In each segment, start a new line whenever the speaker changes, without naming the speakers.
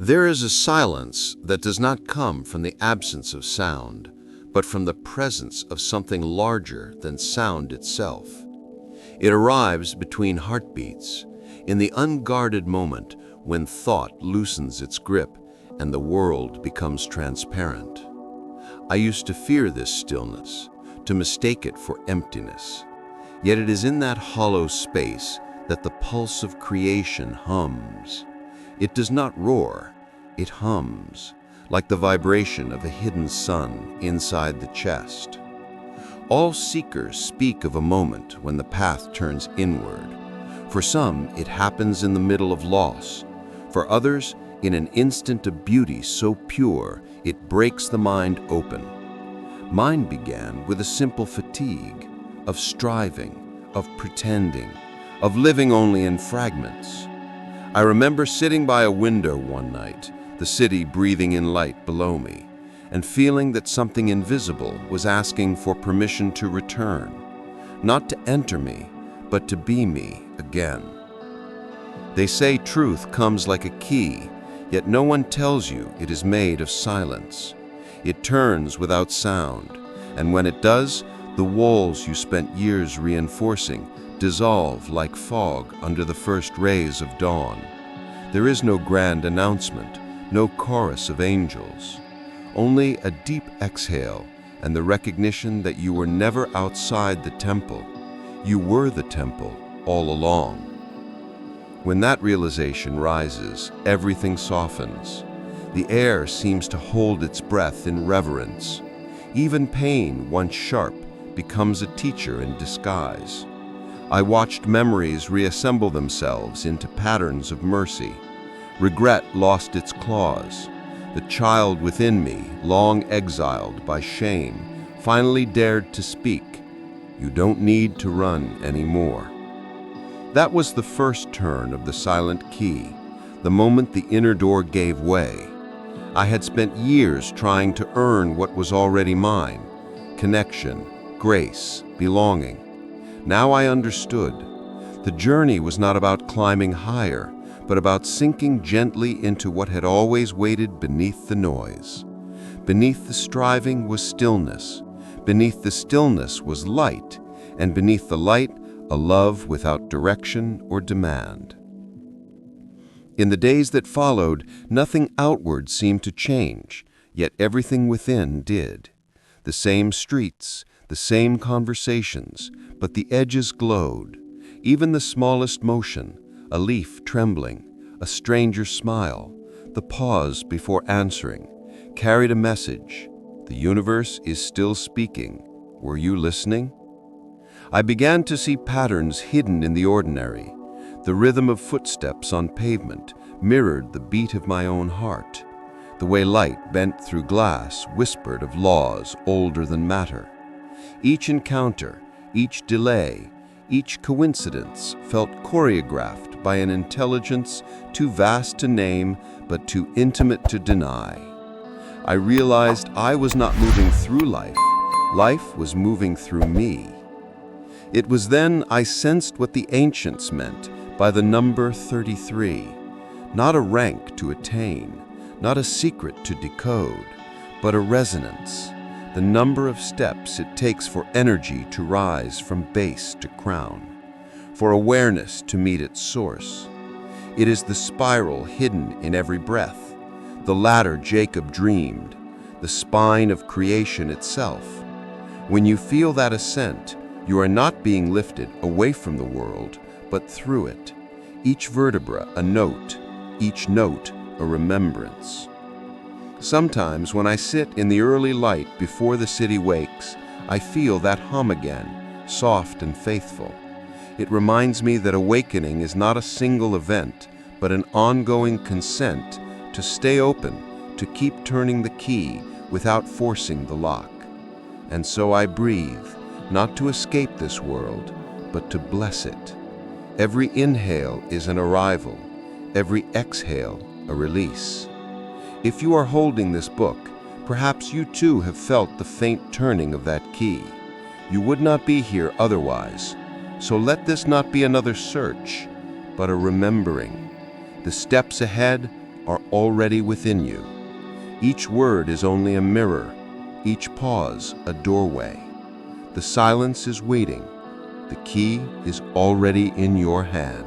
There is a silence that does not come from the absence of sound, but from the presence of something larger than sound itself. It arrives between heartbeats, in the unguarded moment when thought loosens its grip and the world becomes transparent. I used to fear this stillness, to mistake it for emptiness. Yet it is in that hollow space that the pulse of creation hums. It does not roar, it hums, like the vibration of a hidden sun inside the chest. All seekers speak of a moment when the path turns inward. For some, it happens in the middle of loss. For others, in an instant of beauty so pure, it breaks the mind open. Mine began with a simple fatigue, of striving, of pretending, of living only in fragments. I remember sitting by a window one night, the city breathing in light below me, and feeling that something invisible was asking for permission to return, not to enter me, but to be me again. They say truth comes like a key, yet no one tells you it is made of silence. It turns without sound, and when it does, the walls you spent years reinforcing dissolve like fog under the first rays of dawn. There is no grand announcement, no chorus of angels, only a deep exhale and the recognition that you were never outside the temple. You were the temple all along. When that realization rises, everything softens. The air seems to hold its breath in reverence. Even pain, once sharp, becomes a teacher in disguise. I watched memories reassemble themselves into patterns of mercy. Regret lost its claws. The child within me, long exiled by shame, finally dared to speak. You don't need to run anymore. That was the first turn of the silent key, the moment the inner door gave way. I had spent years trying to earn what was already mine: connection, grace, belonging. Now I understood. The journey was not about climbing higher, but about sinking gently into what had always waited beneath the noise. Beneath the striving was stillness. Beneath the stillness was light, and beneath the light, a love without direction or demand. In the days that followed, nothing outward seemed to change, yet everything within did. The same streets, the same conversations, but the edges glowed. Even the smallest motion, a leaf trembling, a stranger's smile, the pause before answering, carried a message. The universe is still speaking. Were you listening? I began to see patterns hidden in the ordinary. The rhythm of footsteps on pavement mirrored the beat of my own heart. The way light bent through glass whispered of laws older than matter. Each encounter, each delay, each coincidence felt choreographed by an intelligence too vast to name, but too intimate to deny. I realized I was not moving through life. Life was moving through me. It was then I sensed what the ancients meant by the number 33. Not a rank to attain, not a secret to decode, but a resonance. The number of steps it takes for energy to rise from base to crown, for awareness to meet its source. It is the spiral hidden in every breath, the ladder Jacob dreamed, the spine of creation itself. When you feel that ascent, you are not being lifted away from the world, but through it. Each vertebra a note, each note a remembrance. Sometimes when I sit in the early light before the city wakes, I feel that hum again, soft and faithful. It reminds me that awakening is not a single event, but an ongoing consent to stay open, to keep turning the key without forcing the lock. And so I breathe, not to escape this world, but to bless it. Every inhale is an arrival, every exhale a release. If you are holding this book, perhaps you too have felt the faint turning of that key. You would not be here otherwise. So let this not be another search, but a remembering. The steps ahead,
are already within you. Each word is only a mirror, each pause a doorway. The silence is waiting. The key is already in your hand.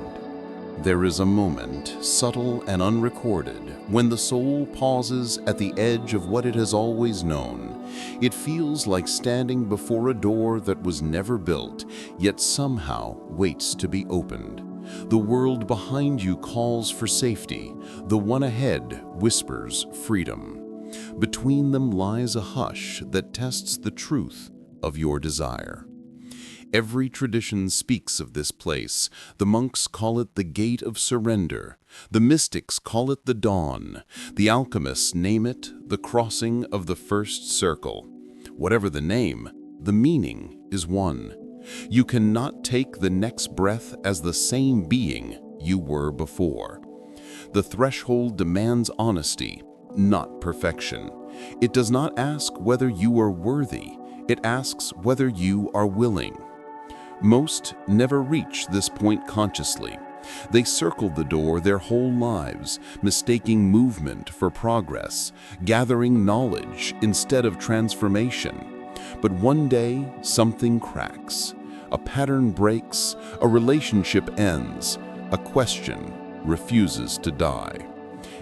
There is a moment, subtle and unrecorded, when the soul pauses at the edge of what it has always known. It feels like standing before a door that was never built, yet somehow waits to be opened. The world behind you calls for safety. The one ahead whispers freedom. Between them lies a hush that tests the truth of your desire. Every tradition speaks of this place. The monks call it the gate of surrender. The mystics call it the dawn. The alchemists name it the crossing of the first circle. Whatever the name, the meaning is one. You cannot take the next breath as the same being you were before. The threshold demands honesty, not perfection. It does not ask whether you are worthy. It asks whether you are willing. Most never reach this point consciously. They circle the door their whole lives, mistaking movement for progress, gathering knowledge instead of transformation. But one day, something cracks. A pattern breaks, a relationship ends, a question refuses to die.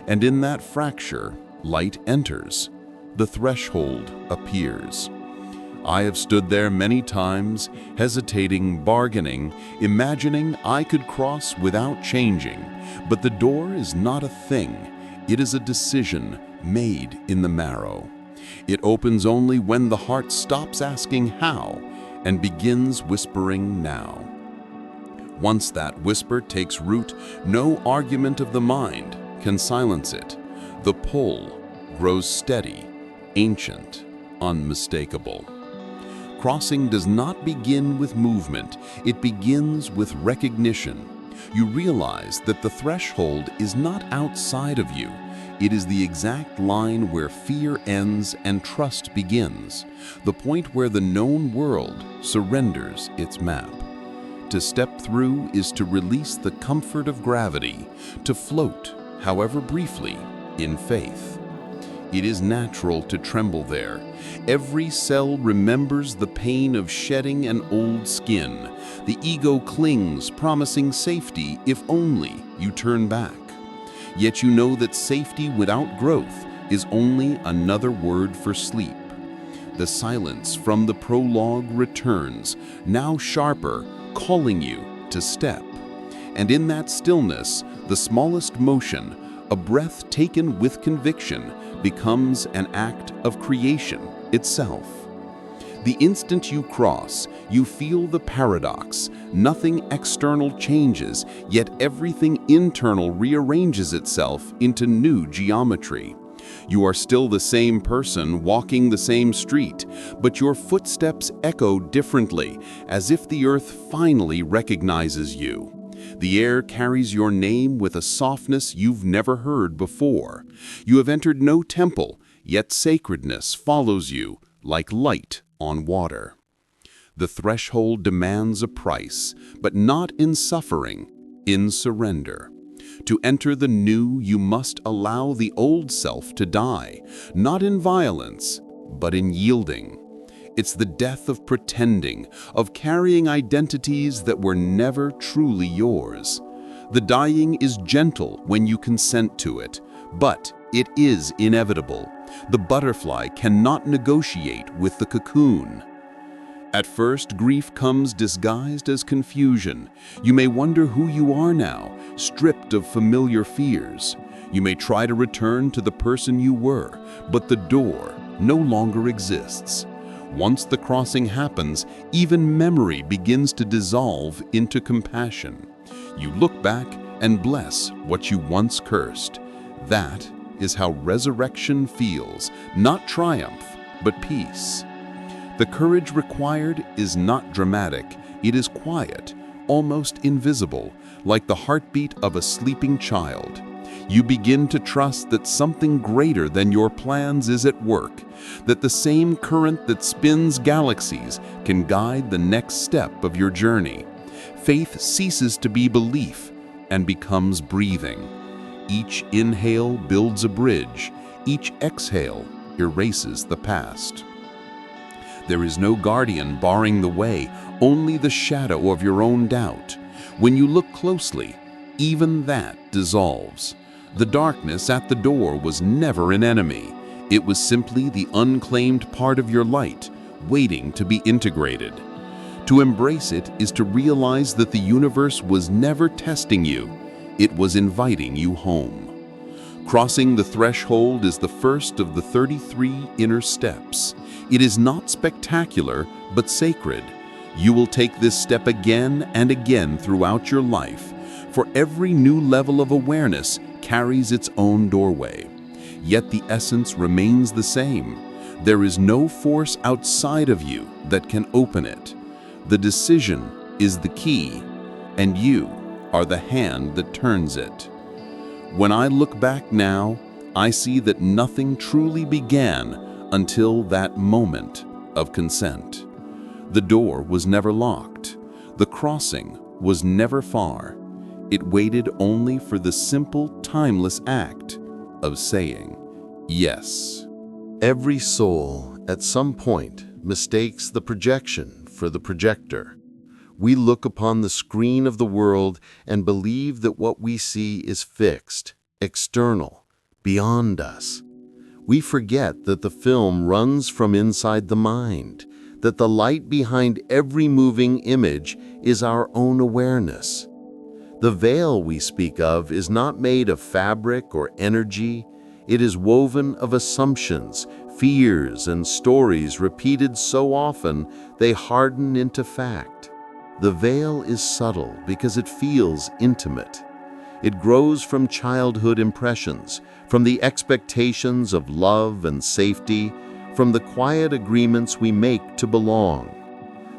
And in that fracture, light enters. The threshold appears. I have stood there many times, hesitating, bargaining, imagining I could cross without changing. But the door is not a thing. It is a decision made in the marrow. It opens only when the heart stops asking how and begins whispering now. Once that whisper takes root, no argument of the mind can silence it. The pull grows steady, ancient, unmistakable. Crossing does not begin with movement, it begins with recognition. You realize that the threshold is not outside of you. It is the exact line where fear ends and trust begins, the point where the known world surrenders its map. To step through is to release the comfort of gravity, to float, however briefly, in faith. It is natural to tremble there. Every cell remembers the pain of shedding an old skin. The ego clings, promising safety if only you turn back. Yet you know that safety without growth is only another word for sleep. The silence from the prologue returns, now sharper, calling you to step. And in that stillness, the smallest motion, a breath taken with conviction, becomes an act of creation itself. The instant you cross, you feel the paradox. Nothing external changes, yet everything internal rearranges itself into new geometry. You are still the same person walking the same street, but your footsteps echo differently, as if the earth finally recognizes you. The air carries your name with a softness you've never heard before. You have entered no temple, yet sacredness follows you like light on water. The threshold demands a price, but not in suffering, in surrender. To enter the new, you must allow the old self to die, not in violence, but in yielding. It's the death of pretending, of carrying identities that were never truly yours. The dying is gentle when you consent to it, but it is inevitable. The butterfly cannot negotiate with the cocoon. At first, grief comes disguised as confusion. You may wonder who you are now, stripped of familiar fears. You may try to return to the person you were, but the door no longer exists. Once the crossing happens, even memory begins to dissolve into compassion. You look back and bless what you once cursed. That is how resurrection feels, not triumph, but peace. The courage required is not dramatic, it is quiet, almost invisible, like the heartbeat of a sleeping child. You begin to trust that something greater than your plans is at work, that the same current that spins galaxies can guide the next step of your journey. Faith ceases to be belief and becomes breathing. Each inhale builds a bridge. Each exhale erases the past. There is no guardian barring the way, only the shadow of your own doubt. When you look closely, even that dissolves. The darkness at the door was never an enemy. It was simply the unclaimed part of your light, waiting to be integrated. To embrace it is to realize that the universe was never testing you. It was inviting you home. Crossing the threshold is the first of the 33 inner steps. It is not spectacular, but sacred. You will take this step again and again throughout your life, for every new level of awareness carries its own doorway. Yet the essence remains the same. There is no force outside of you that can open it. The decision is the key, and you are the hand that turns it. When I look back now, I see that nothing truly began until that moment of consent. The door was never locked. The crossing was never far. It waited only for the simple, timeless act of saying yes.
Every soul, at some point, mistakes the projection for the projector. We look upon the screen of the world and believe that what we see is fixed, external, beyond us. We forget that the film runs from inside the mind, that the light behind every moving image is our own awareness. The veil we speak of is not made of fabric or energy. It is woven of assumptions, fears, and stories repeated so often they harden into fact. The veil is subtle because it feels intimate. It grows from childhood impressions, from the expectations of love and safety, from the quiet agreements we make to belong.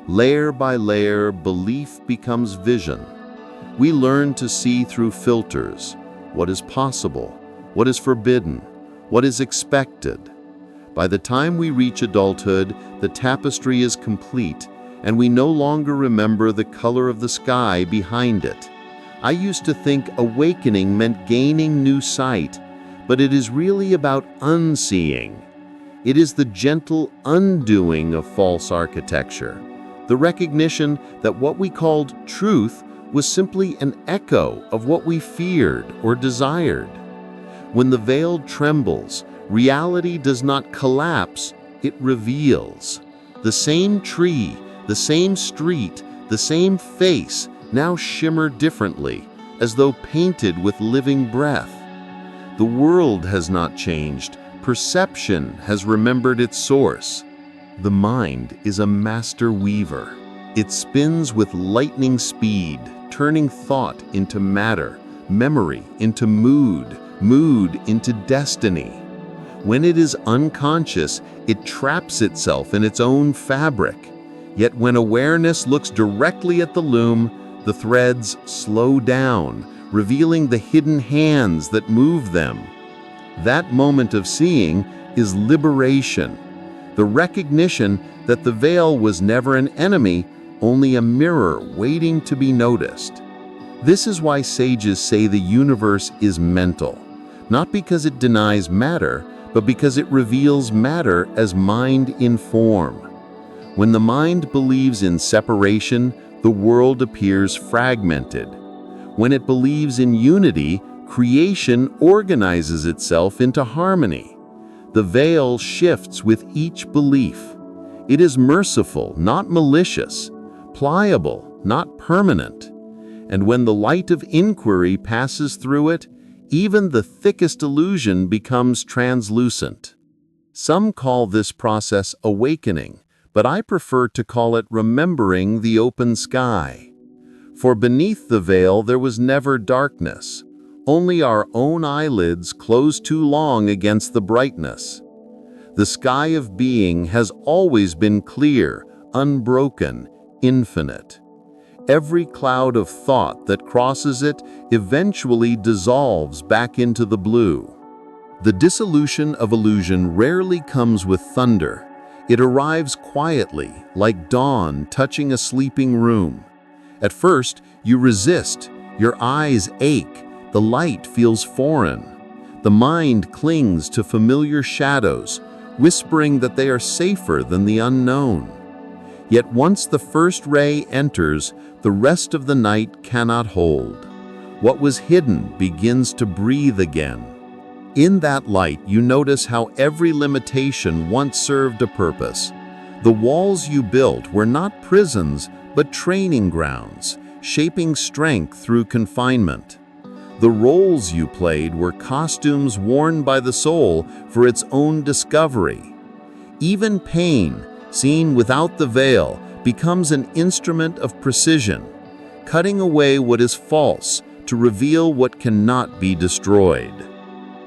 Layer by layer, belief becomes vision. We learn to see through filters what is possible, what is forbidden, what is expected. By the time we reach adulthood, the tapestry is complete, and we no longer remember the color of the sky behind it. I used to think awakening meant gaining new sight, but it is really about unseeing. It is the gentle undoing of false architecture, the recognition that what we called truth was simply an echo of what we feared or desired. When the veil trembles, reality does not collapse, it reveals. The same tree, the same street, the same face now shimmer differently, as though painted with living breath. The world has not changed. Perception has remembered its source. The mind is a master weaver. It spins with lightning speed, turning thought into matter, memory into mood, mood into destiny. When it is unconscious, it traps itself in its own fabric. Yet when awareness looks directly at the loom, the threads slow down, revealing the hidden hands that move them. That moment of seeing is liberation, the recognition that the veil was never an enemy, only a mirror waiting to be noticed. This is why sages say the universe is mental, not because it denies matter, but because it reveals matter as mind in form. When the mind believes in separation, the world appears fragmented. When it believes in unity, creation organizes itself into harmony. The veil shifts with each belief. It is merciful, not malicious, pliable, not permanent. And when the light of inquiry passes through it, even the thickest illusion becomes translucent. Some call this process awakening, but I prefer to call it remembering the open sky. For beneath the veil there was never darkness, only our own eyelids closed too long against the brightness. The sky of being has always been clear, unbroken, infinite. Every cloud of thought that crosses it eventually dissolves back into the blue. The dissolution of illusion rarely comes with thunder. It arrives quietly, like dawn touching a sleeping room. At first, you resist, your eyes ache,
The light feels foreign. The mind clings to familiar shadows, whispering that they are safer than the unknown. Yet once the first ray enters, the rest of the night cannot hold. What was hidden begins to breathe again. In that light, you notice how every limitation once served a purpose. The walls you built were not prisons, but training grounds, shaping strength through confinement. The roles you played were costumes worn by the soul for its own discovery. Even pain, seen without the veil, becomes an instrument of precision, cutting away what is false to reveal what cannot be destroyed.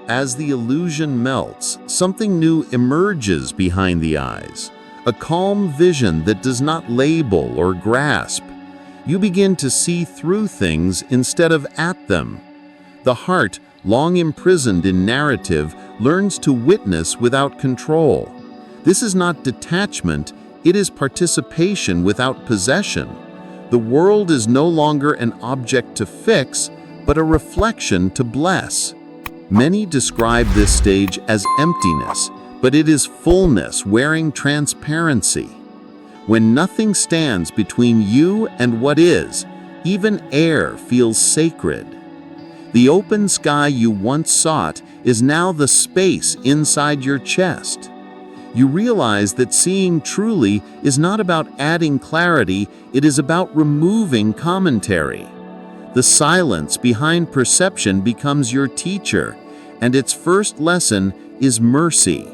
As the illusion melts, something new emerges behind the eyes, a calm vision that does not label or grasp. You begin to see through things instead of at them. The heart, long imprisoned in narrative, learns to witness without control. This is not detachment, it is participation without possession. The world is no longer an object to fix, but a reflection to bless. Many describe this stage as emptiness, but it is fullness wearing transparency. When nothing stands between you and what is, even air feels sacred. The open sky you once sought is now the space inside your chest. You realize that seeing truly is not about adding clarity, it is about removing commentary. The silence behind perception becomes your teacher, and its first lesson is mercy.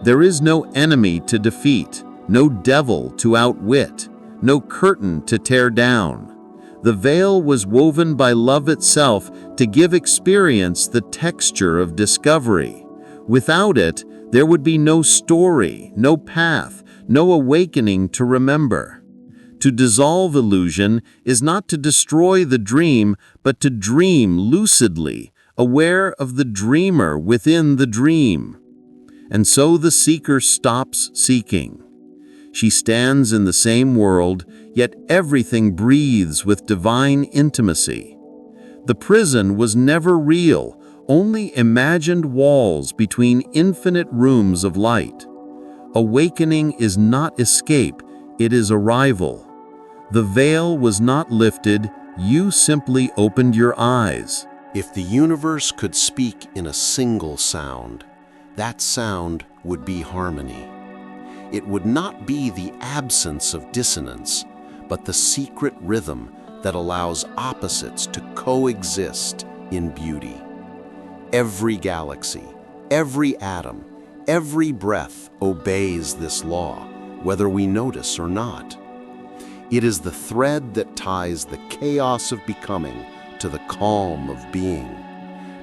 There is no enemy to defeat, no devil to outwit, no curtain to tear down. The veil was woven by love itself to give experience the texture of discovery. Without it, there would be no story, no path, no awakening to remember. To dissolve illusion is not to destroy the dream, but to dream lucidly, aware of the dreamer within the dream. And so the seeker stops seeking. She stands in the same world, yet everything breathes with divine intimacy. The prison was never real, only imagined walls between infinite rooms of light. Awakening is not escape, it is arrival. The veil was not lifted, you simply opened your eyes.
If the universe could speak in a single sound, that sound would be harmony. It would not be the absence of dissonance, but the secret rhythm that allows opposites to coexist in beauty. Every galaxy, every atom, every breath obeys this law, whether we notice or not. It is the thread that ties the chaos of becoming to the calm of being,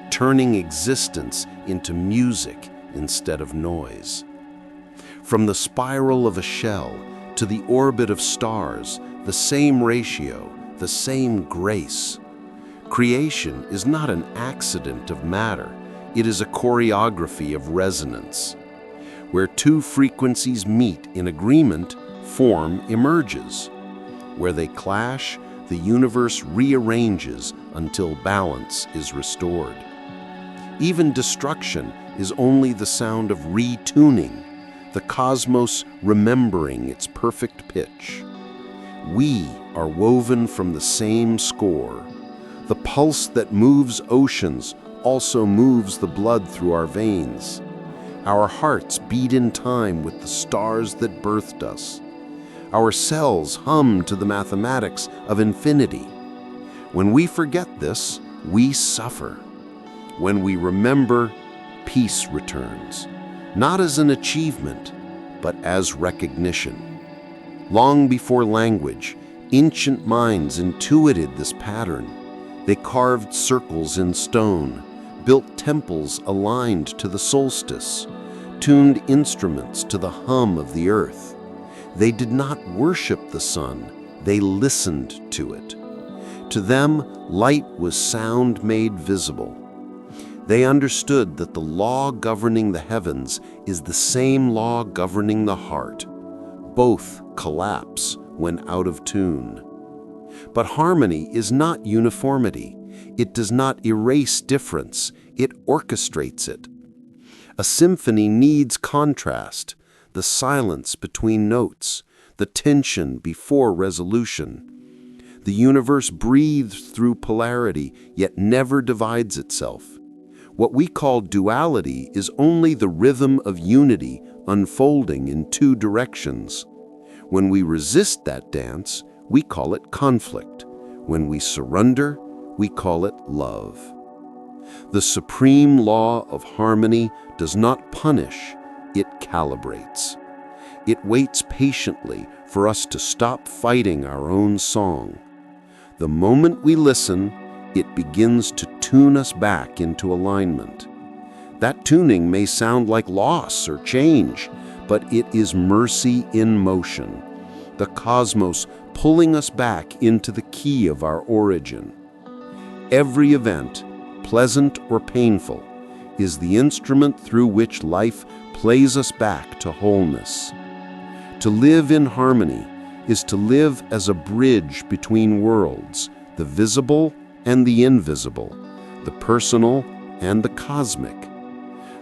turning existence into music instead of noise. From the spiral of a shell to the orbit of stars, the same ratio, the same grace. Creation is not an accident of matter, it is a choreography of resonance. Where two frequencies meet in agreement, form emerges. Where they clash, the universe rearranges until balance is restored. Even destruction is only the sound of retuning, the cosmos remembering its perfect pitch. We are woven from the same score. The pulse that moves oceans also moves the blood through our veins. Our hearts beat in time with the stars that birthed us. Our cells hum to the mathematics of infinity. When we forget this, we suffer. When we remember, peace returns, not as an achievement, but as recognition. Long before language, ancient minds intuited this pattern. They carved circles in stone, built temples aligned to the solstice, tuned instruments to the hum of the earth. They did not worship the sun, they listened to it. To them, light was sound made visible. They understood that the law governing the heavens is the same law governing the heart. Both collapse when out of tune. But harmony is not uniformity.
It does not erase difference, it orchestrates it. A symphony needs contrast, the silence between notes, the tension before resolution. The universe breathes through polarity, yet never divides itself. What we call duality is only the rhythm of unity unfolding in two directions. When we resist that dance, we call it conflict. When we surrender, we call it love. The supreme law of harmony does not punish, it calibrates. It waits patiently for us to stop fighting our own song. The moment we listen, it begins to tune us back into alignment. That tuning may sound like loss or change, but it is mercy in motion, the cosmos pulling us back into the key of our origin. Every event, pleasant or painful, is the instrument through which life plays us back to wholeness. To live in harmony is to live as a bridge between worlds, the visible and the invisible, the personal and the cosmic.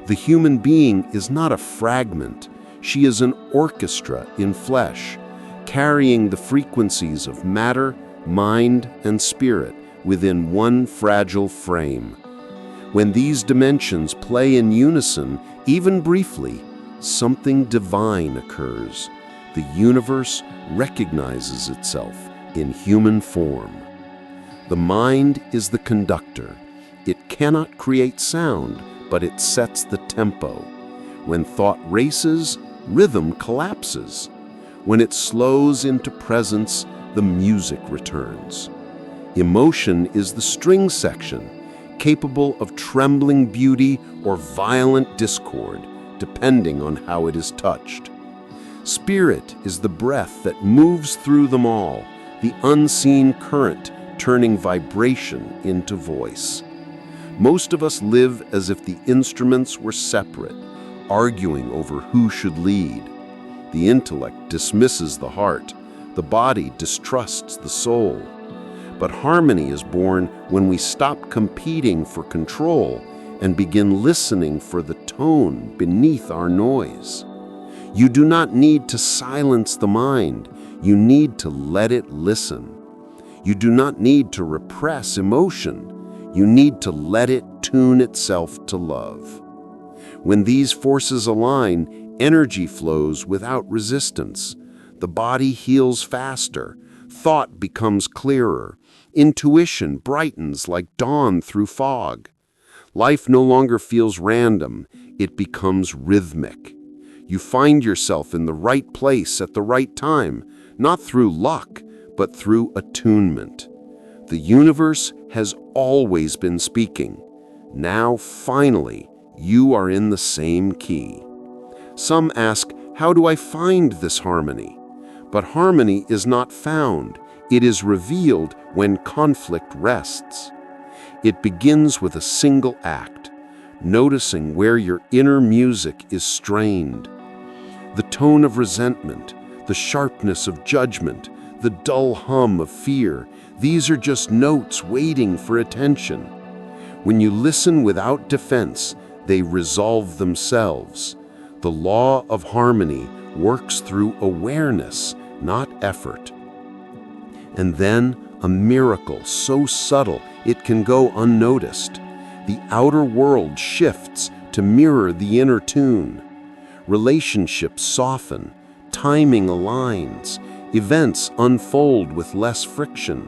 The human being is not a fragment, she is an orchestra in flesh, carrying the frequencies of matter, mind, and spirit within one fragile frame. When these dimensions play in unison, even briefly, something divine occurs. The universe recognizes itself in human form. The mind is the conductor. It cannot create sound, but it sets the tempo. When thought races, rhythm collapses. When it slows into presence, the music returns. Emotion is the string section, capable of trembling beauty or violent discord, depending on how it is touched. Spirit is the breath that moves through them all, the unseen current turning vibration into voice. Most of us live as if the instruments were separate, arguing over who should lead. The intellect dismisses the heart, the body distrusts the soul. But harmony is born when we stop competing for control and begin listening for the tone beneath our noise. You do not need to silence the mind, you need to let it listen. You do not need to repress emotion, you need to let it tune itself to love. When these forces align, energy flows without resistance. The body heals faster, thought becomes clearer, intuition brightens like dawn through fog. Life no longer feels random, it becomes rhythmic. You find yourself in the right place at the right time, not through luck, but through attunement. The universe has always been speaking. Now, finally, you are in the same key. Some ask, how do I find this harmony? But harmony is not found. It is revealed when conflict rests. It begins with a single act, noticing where your inner music is strained. The tone of resentment, the sharpness of judgment, the dull hum of fear, these are just notes waiting for attention. When you listen without defense, they resolve themselves. The law of harmony works through awareness, not effort. And then a miracle so subtle it can go unnoticed. The outer world shifts to mirror the inner tune. Relationships soften, timing aligns, events unfold with less friction.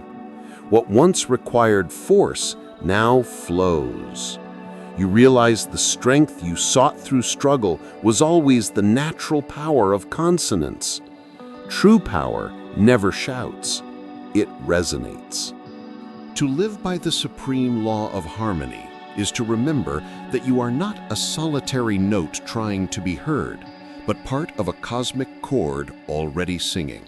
What once required force now flows. You realize the strength you sought through struggle was always the natural power of consonance. True power never shouts, it resonates.
To live by the supreme law of harmony is to remember that you are not a solitary note trying to be heard, but part of a cosmic chord already singing.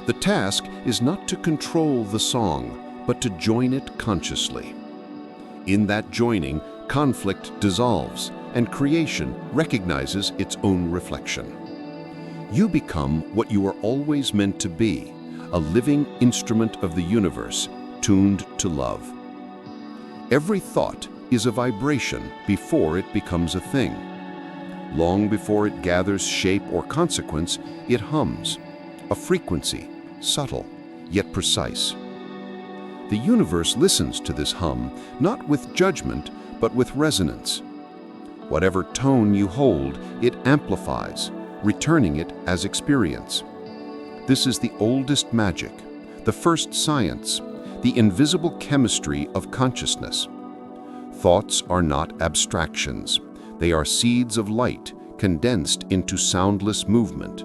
The task is not to control the song, but to join it consciously. In that joining, conflict dissolves, and creation recognizes its own reflection. You become what you are always meant to be, a living instrument of the universe, tuned to love.
Every thought is a vibration before it becomes a thing. Long before it gathers shape or consequence, it hums, a frequency, subtle, yet precise. The universe listens to this hum, not with judgment, but with resonance. Whatever tone you hold, it amplifies, returning it as experience. This is the oldest magic, the first science, the invisible chemistry of consciousness. Thoughts are not abstractions. They are seeds of light condensed into soundless movement.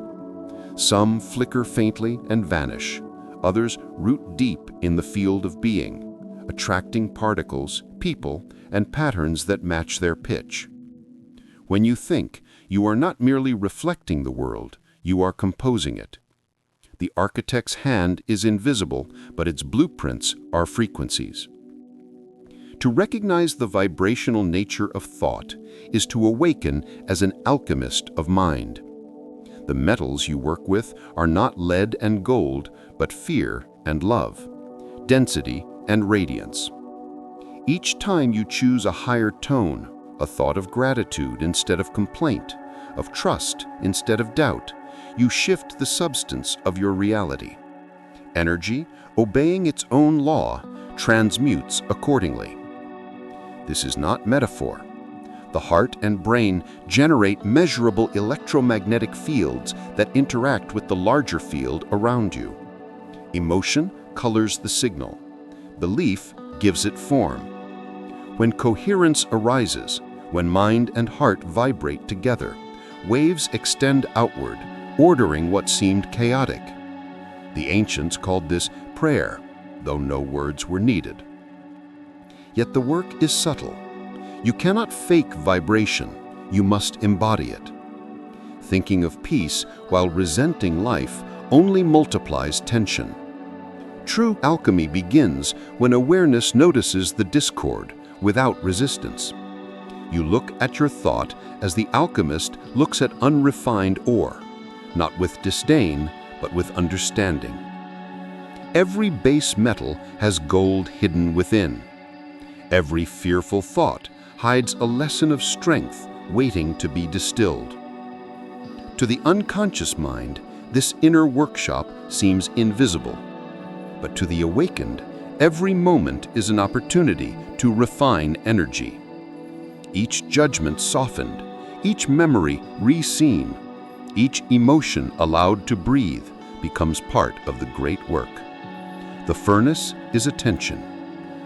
Some flicker faintly and vanish. Others root deep in the field of being, attracting particles, people, and patterns that match their pitch. When you think, you are not merely reflecting the world, you are composing it. The architect's hand is invisible, but its blueprints are frequencies. To recognize the vibrational nature of thought is to awaken as an alchemist of mind. The metals you work with are not lead and gold, but fear and love, density and radiance. Each time you choose a higher tone, a thought of gratitude instead of complaint, of trust instead of doubt, you shift the substance of your reality. Energy, obeying its own law, transmutes accordingly. This is not metaphor. The heart and brain generate measurable electromagnetic fields that interact with the larger field around you. Emotion colors the signal. Belief gives it form. When coherence arises, when mind and heart vibrate together, waves extend outward, ordering what seemed chaotic. The ancients called this prayer, though no words were needed. Yet the work is subtle. You cannot fake vibration, you must embody it. Thinking of peace while resenting life only multiplies tension. True alchemy begins when awareness notices the discord without resistance. You look at your thought as the alchemist looks at unrefined ore, not with disdain, but with understanding. Every base metal has gold hidden within. Every fearful thought hides a lesson of strength waiting to be distilled. To the unconscious mind, this inner workshop seems invisible. But to the awakened, every moment is an opportunity to refine energy. Each judgment softened, each memory re-seen, each emotion allowed to breathe becomes part of the great work. The furnace is attention.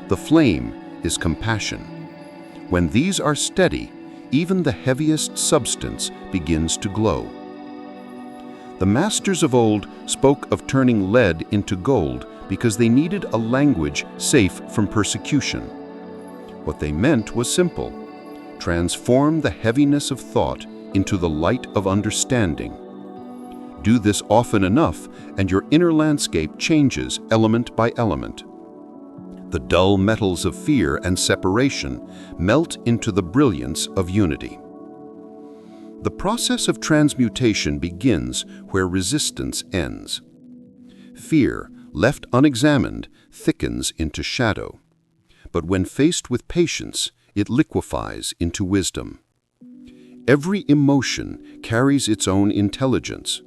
The flame is compassion. When these are steady, even the heaviest substance begins to glow. The masters of old spoke of turning lead into gold because they needed a language safe from persecution. What they meant was simple: transform the heaviness of thought into the light of understanding. Do this often enough, and your inner landscape changes element by element. The dull metals of fear and separation melt into the brilliance of unity. The process of transmutation begins where resistance ends. Fear, left unexamined, thickens into shadow. But when faced with patience, it liquefies into wisdom. Every emotion carries its own intelligence,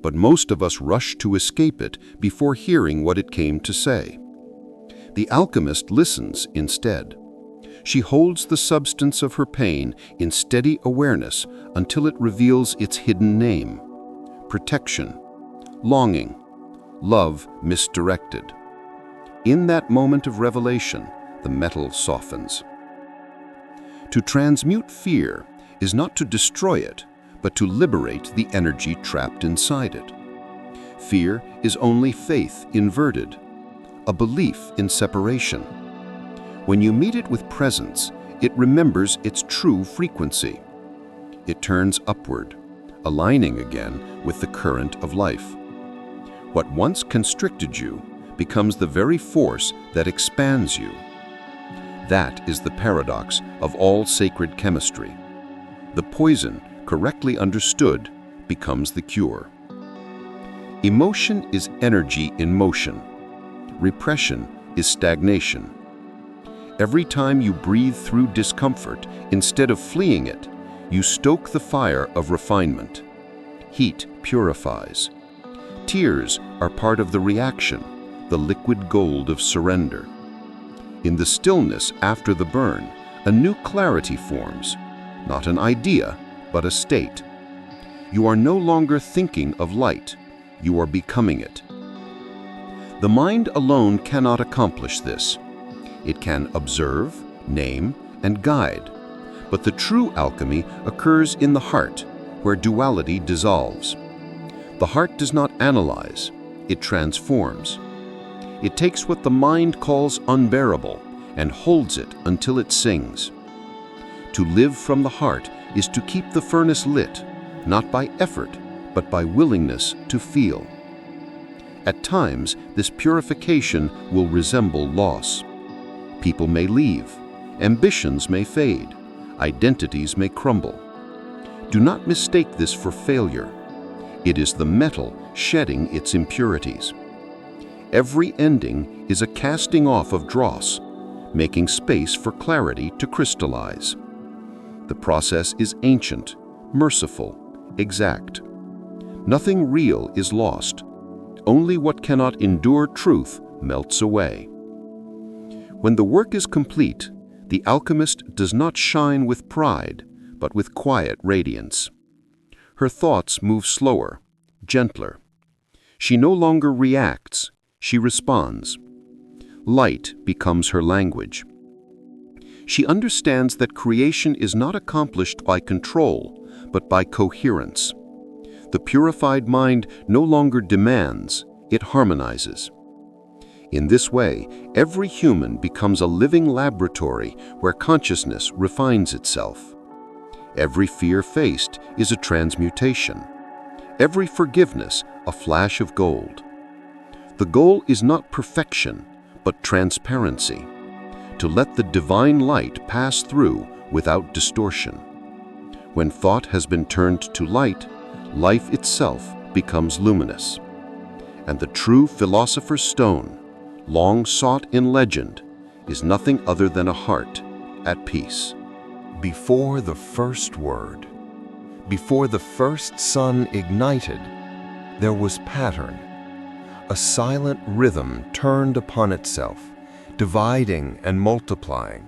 but most of us rush to escape it before hearing what it came to say. The alchemist listens instead. She holds the substance of her pain in steady awareness until it reveals its hidden name: protection, longing, love misdirected. In that moment of revelation, the metal softens. To transmute fear is not to destroy it, but to liberate the energy trapped inside it. Fear is only faith inverted, a belief in separation. When you meet it with presence, it remembers its true frequency. It turns upward, aligning again with the current of life. What once constricted you becomes the very force that expands you. That is the paradox of all sacred chemistry. The poison, correctly understood, becomes the cure. Emotion is energy in motion. Repression is stagnation. Every time you breathe through discomfort, instead of fleeing it, you stoke the fire of refinement. Heat purifies. Tears are part of the reaction, the liquid gold of surrender. In the stillness after the burn, a new clarity forms, not an idea, but a state. You are no longer thinking of light, you are becoming it. The mind alone cannot accomplish this. It can observe, name, and guide, but the true alchemy occurs in the heart, where duality dissolves. The heart does not analyze, it transforms. It takes what the mind calls unbearable and holds it until it sings. To live from the heart is to keep the furnace lit, not by effort, but by willingness to feel. At times, this purification will resemble loss. People may leave, ambitions may fade, identities may crumble. Do not mistake this for failure. It is the metal shedding its impurities. Every ending is a casting off of dross, making space for clarity to crystallize. The process is ancient, merciful, exact. Nothing real is lost. Only what cannot endure truth melts away. When the work is complete, the alchemist does not shine with pride, but with quiet radiance. Her thoughts move slower, gentler. She no longer reacts, she responds. Light becomes her language. She understands that creation is not accomplished by control, but by coherence. The purified mind no longer demands, it harmonizes. In this way, every human becomes a living laboratory where consciousness refines itself. Every fear faced is a transmutation. Every forgiveness a flash of gold. The goal is not perfection, but transparency, to let the divine light pass through without distortion. When thought has been turned to light, life itself becomes luminous. And the true philosopher's stone, long sought in legend, is nothing other than a heart at peace.
Before the first word, before the first sun ignited, there was pattern. A silent rhythm turned upon itself, dividing and multiplying,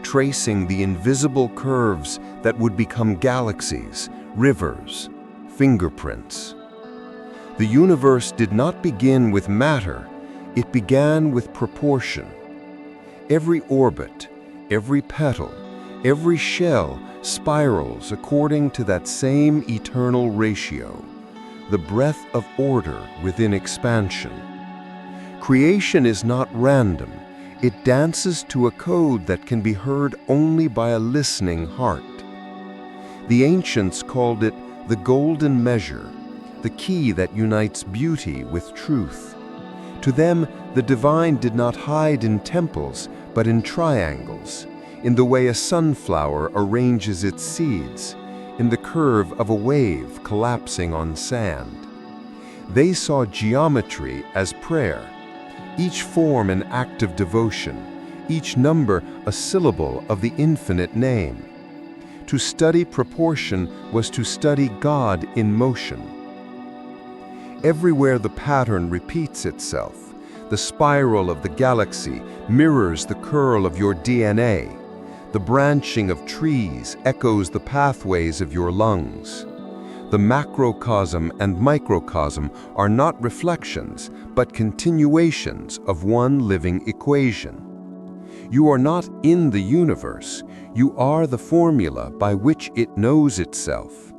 tracing the invisible curves that would become galaxies, rivers, fingerprints. The universe did not begin with matter, it began with proportion. Every orbit, every petal, every shell spirals according to that same eternal ratio, the breath of order within expansion. Creation is not random, it dances to a code that can be heard only by a listening heart. The ancients called it the golden measure, the key that unites beauty with truth. To them, the divine did not hide in temples, but in triangles, in the way a sunflower arranges its seeds, in the curve of a wave collapsing on sand. They saw geometry as prayer, each form an act of devotion, each number a syllable of the infinite name. To study proportion was to study God in motion. Everywhere the pattern repeats itself, the spiral of the galaxy mirrors the curl of your DNA. The branching of trees echoes the pathways of your lungs. The macrocosm and microcosm are not reflections, but continuations of one living equation. You are not in the universe, you are the formula by which it knows itself.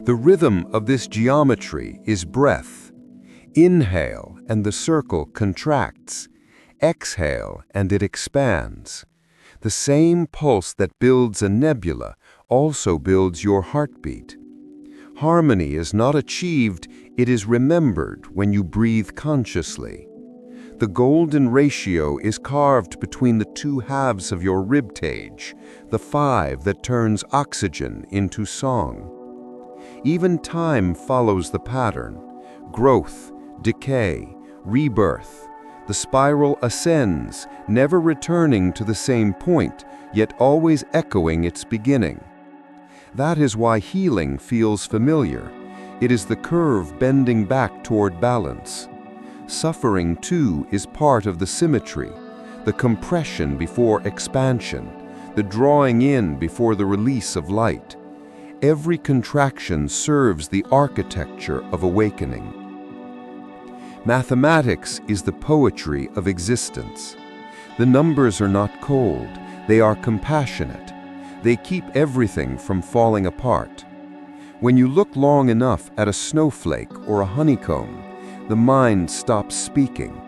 The rhythm of this geometry is breath. Inhale and the circle contracts. Exhale and it expands. The same pulse that builds a nebula also builds your heartbeat. Harmony is not achieved, it is remembered when you breathe consciously. The golden ratio is carved between the two halves of your ribcage, the 5 that turns oxygen into song. Even time follows the pattern. Growth, decay, rebirth. The
The spiral ascends, never returning to the same point, yet always echoing its beginning. That is why healing feels familiar. It is the curve bending back toward balance. Suffering, too, is part of the symmetry, the compression before expansion, the drawing in before the release of light. Every contraction serves the architecture of awakening. Mathematics is the poetry of existence. The numbers are not cold, they are compassionate. They keep everything from falling apart. When you look long enough at a snowflake or a honeycomb, the mind stops speaking.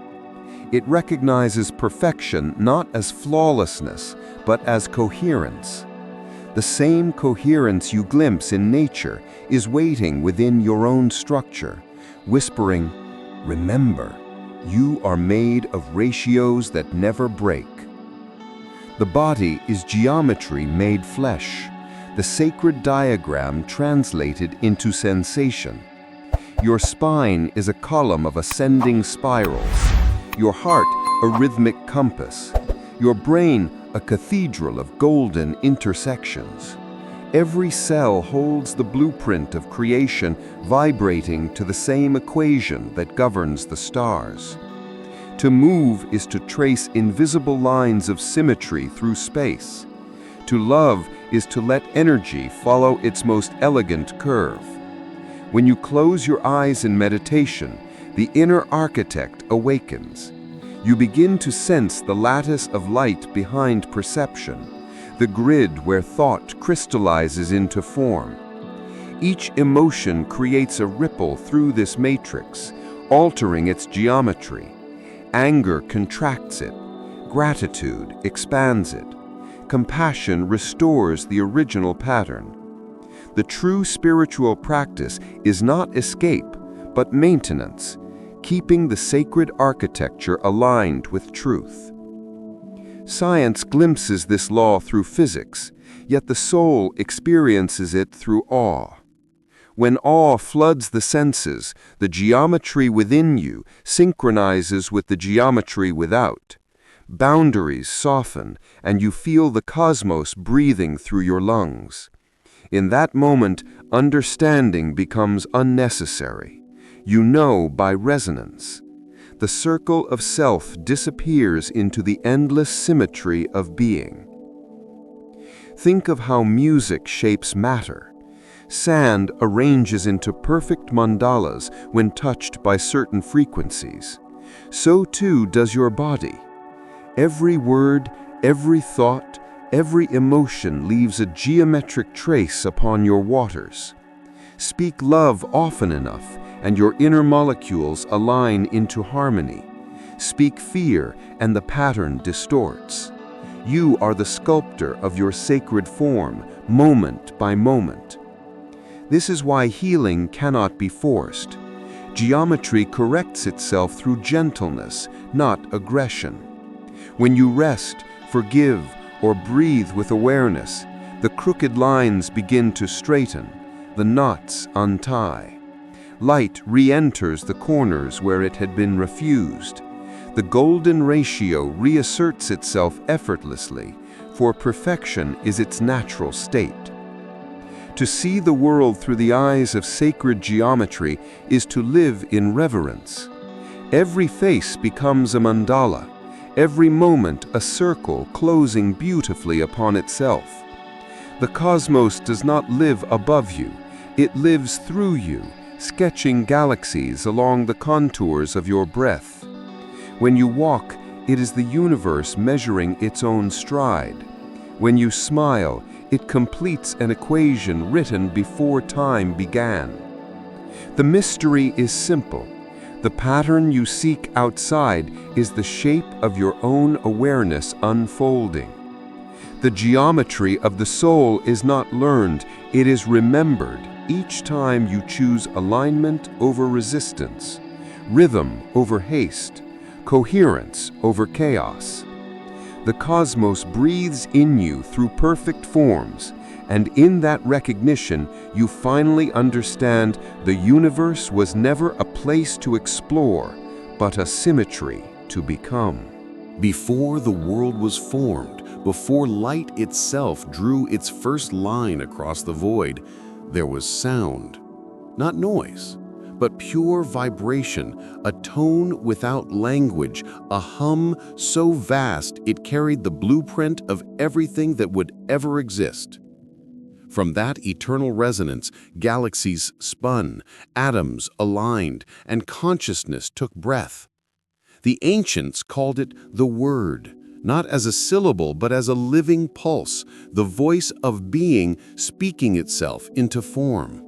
It recognizes perfection not as flawlessness, but as coherence. The same coherence you glimpse in nature is waiting within your own structure, whispering, "Remember, you are made of ratios that never break." The body is geometry made flesh, the sacred diagram translated into sensation. Your spine is a column of ascending spirals, your heart a rhythmic compass, your brain a cathedral of golden intersections. Every cell holds the blueprint of creation vibrating to the same equation that governs the stars. To move is to trace invisible lines of symmetry through space. To love is to let energy follow its most elegant curve. When you close your eyes in meditation, the inner architect awakens. You begin to sense the lattice of light behind perception, the grid where thought crystallizes into form. Each emotion creates a ripple through this matrix, altering its geometry. Anger contracts it, gratitude expands it, compassion restores the original pattern. The true spiritual practice is not escape, but maintenance, keeping the sacred architecture aligned with truth. Science glimpses this law through physics, yet the soul experiences it through awe. When awe floods the senses, the geometry within you synchronizes with the geometry without. Boundaries soften, and you feel the cosmos breathing through your lungs. In that moment, understanding becomes unnecessary. You know by resonance. The circle of self disappears into the endless symmetry of being. Think of how music shapes matter. Sand arranges into perfect mandalas when touched by certain frequencies. So too does your body. Every word, every thought, every emotion leaves a geometric trace upon your waters. Speak love often enough, and your inner molecules align into harmony. Speak fear, and the pattern distorts. You are the sculptor of your sacred form, moment by moment. This is why healing cannot be forced. Geometry corrects itself through gentleness, not aggression. When you rest, forgive, or breathe with awareness, the crooked lines begin to straighten, the knots untie. Light re-enters the corners where it had been refused. The golden ratio reasserts itself effortlessly, for perfection is its natural state. To see the world through the eyes of sacred geometry is to live in reverence. Every face becomes a mandala, every moment a circle closing beautifully upon itself. The cosmos does not live above you, it lives through you, sketching galaxies along the contours of your breath. When you walk, it is the universe measuring its own stride. When you smile, it completes an equation written before time began. The mystery is simple. The pattern you seek outside is the shape of your own awareness unfolding. The geometry of the soul is not learned, it is remembered each time you choose alignment over resistance, rhythm over haste, coherence over chaos. The cosmos breathes in you through perfect forms, and in that recognition you finally understand the universe was never a place to explore, but a symmetry. to become.
Before the world was formed, before light itself drew its first line across the void, there was sound. Not noise, but pure vibration, a tone without language, a hum so vast it carried the blueprint of everything that would ever exist. From that eternal resonance, galaxies spun, atoms aligned, and consciousness took breath. The ancients called it the Word, not as a syllable but as a living pulse, the voice of being speaking itself into form.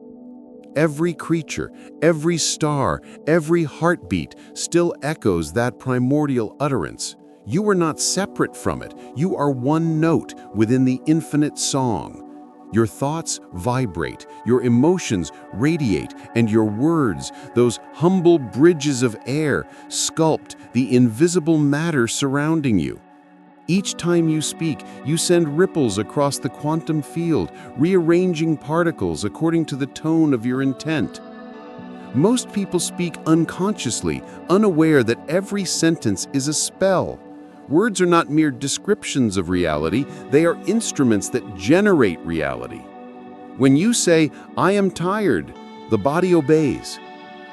Every creature, every star, every heartbeat still echoes that primordial utterance. You are not separate from it. You are one note within the infinite song. Your thoughts vibrate, your emotions radiate, and your words, those humble bridges of air, sculpt the invisible matter surrounding you. Each time you speak, you send ripples across the quantum field, rearranging particles according to the tone of your intent. Most people speak unconsciously, unaware that every sentence is a spell. Words are not mere descriptions of reality, they are instruments that generate reality. When you say, "I am tired," the body obeys.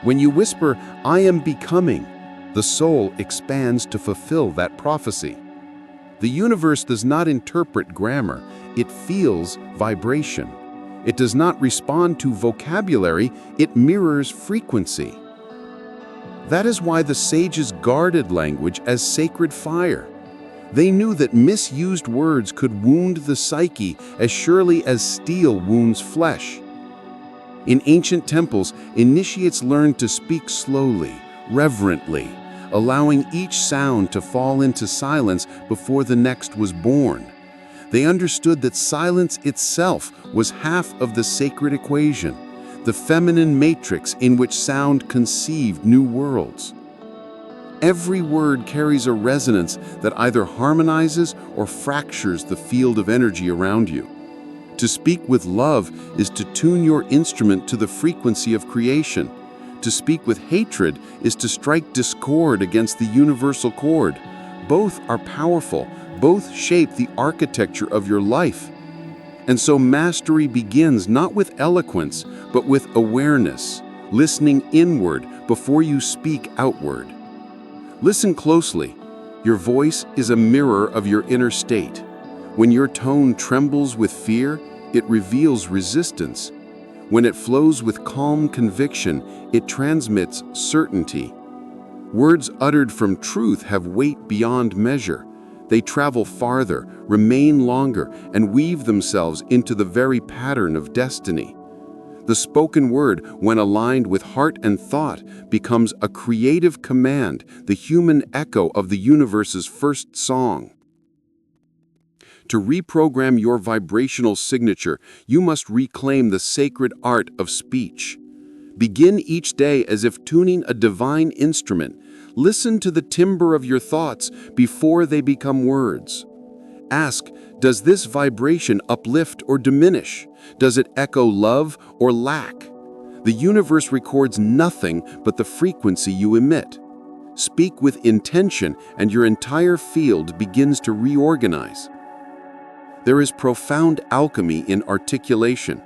When you whisper, "I am becoming," the soul expands to fulfill that prophecy. The universe does not interpret grammar, it feels vibration. It does not respond to vocabulary, it mirrors frequency. That is why the sages guarded language as sacred fire. They knew that misused words could wound the psyche as surely as steel wounds flesh. In ancient temples, initiates learned to speak slowly, reverently, allowing each sound to fall into silence before the next was born. They understood that silence itself was half of the sacred equation, the feminine matrix in which sound conceived new worlds. Every word carries a resonance that either harmonizes or fractures the field of energy around you. To speak with love is to tune your instrument to the frequency of creation. To speak with hatred is to strike discord against the universal chord. Both are powerful, both shape the architecture of your life. And so mastery begins not with eloquence, but with awareness, listening inward before you speak outward. Listen closely. Your voice is a mirror of your inner state. When your tone trembles with fear, it reveals resistance. When it flows with calm conviction, it transmits certainty. Words uttered from truth have weight beyond measure. They travel farther, remain longer, and weave themselves into the very pattern of destiny. The spoken word, when aligned with heart and thought, becomes a creative command, the human echo of the universe's first song. To reprogram your vibrational signature, you must reclaim the sacred art of speech. Begin each day as if tuning a divine instrument. Listen to the timbre of your thoughts before they become words. Ask, does this vibration uplift or diminish? Does it echo love or lack? The universe records nothing but the frequency you emit. Speak with intention, and your entire field begins to reorganize. There is profound alchemy in articulation.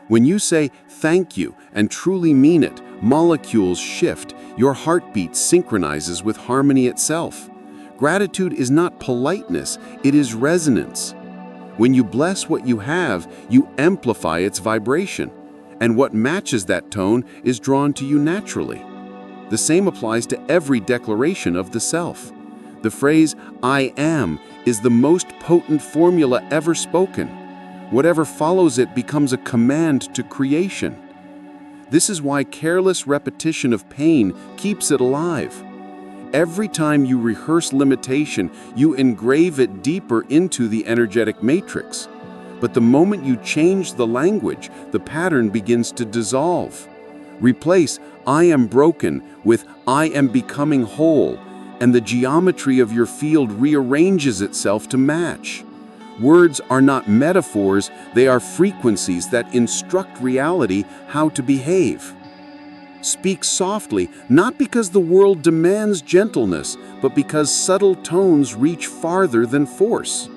When you say thank you and truly mean it, molecules shift, your heartbeat synchronizes with harmony itself. Gratitude is not politeness, it is resonance. When you bless what you have, you amplify its vibration, and what matches that tone is drawn to you naturally. The same applies to every declaration of the self. The phrase, "I am," is the most potent formula ever spoken. Whatever follows it becomes a command to creation. This is why careless repetition of pain keeps it alive. Every time you rehearse limitation, you engrave it deeper into the energetic matrix. But the moment you change the language, the pattern begins to dissolve. Replace "I am broken" with "I am becoming whole," and the geometry of your field rearranges itself to match. Words are not metaphors, they are frequencies that instruct reality how to behave. Speak softly, not because the world demands gentleness, but because subtle tones reach farther than force.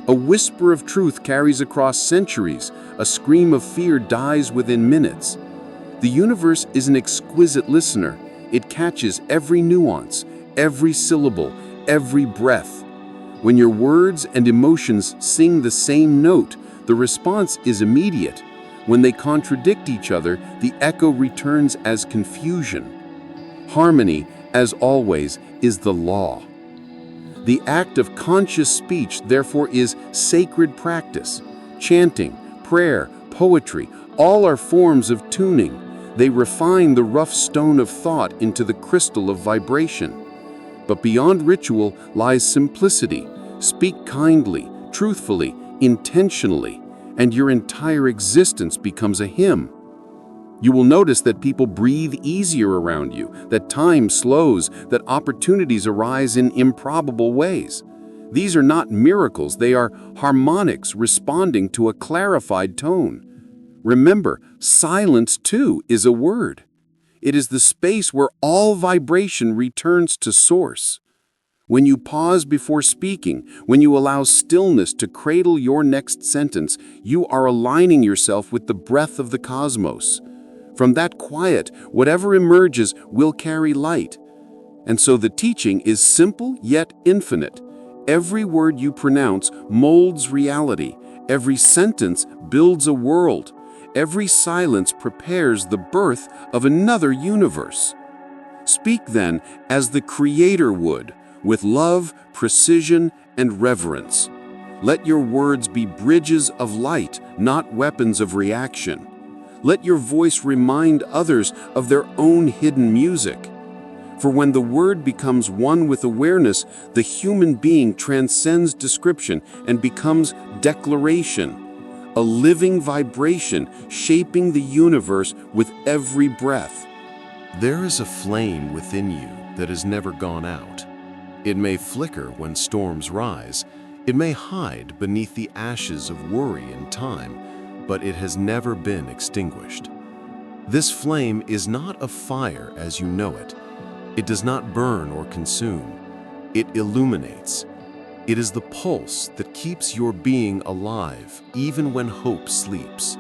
A whisper of truth carries across centuries. A scream of fear dies within minutes. The universe is an exquisite listener. It catches every nuance, every syllable, every breath. When your words and emotions sing the same note, the response is immediate. When they contradict each other, the echo returns as confusion. Harmony, as always, is the law. The act of conscious speech, therefore, is sacred practice. Chanting, prayer, poetry, all are forms of tuning. They refine the rough stone of thought into the crystal of vibration. But beyond ritual lies simplicity. Speak kindly, truthfully, intentionally, and your entire existence becomes a hymn. You will notice that people breathe easier around you, that time slows, that opportunities arise in improbable ways. These are not miracles, they are harmonics responding to a clarified tone. Remember, silence too is a word. It is the space where all vibration returns to source. When you pause before speaking, when you allow stillness to cradle your next sentence, you are aligning yourself with the breath of the cosmos. From that quiet, whatever emerges will carry light. And so the teaching is simple yet infinite. Every word you pronounce molds reality. Every sentence builds a world. Every silence prepares the birth of another universe. Speak then as the Creator would, with love, precision, and reverence. Let your words be bridges of light, not weapons of reaction. Let your voice remind others of their own hidden music. For when the word becomes one with awareness, the human being transcends description and becomes declaration, a living vibration shaping the universe with every breath.
There is a flame within you that has never gone out. It may flicker when storms rise. It may hide beneath the ashes of worry and time, but it has never been extinguished. This flame is not a fire as you know it. It does not burn or consume. It illuminates. It is the pulse that keeps your being alive even when hope sleeps.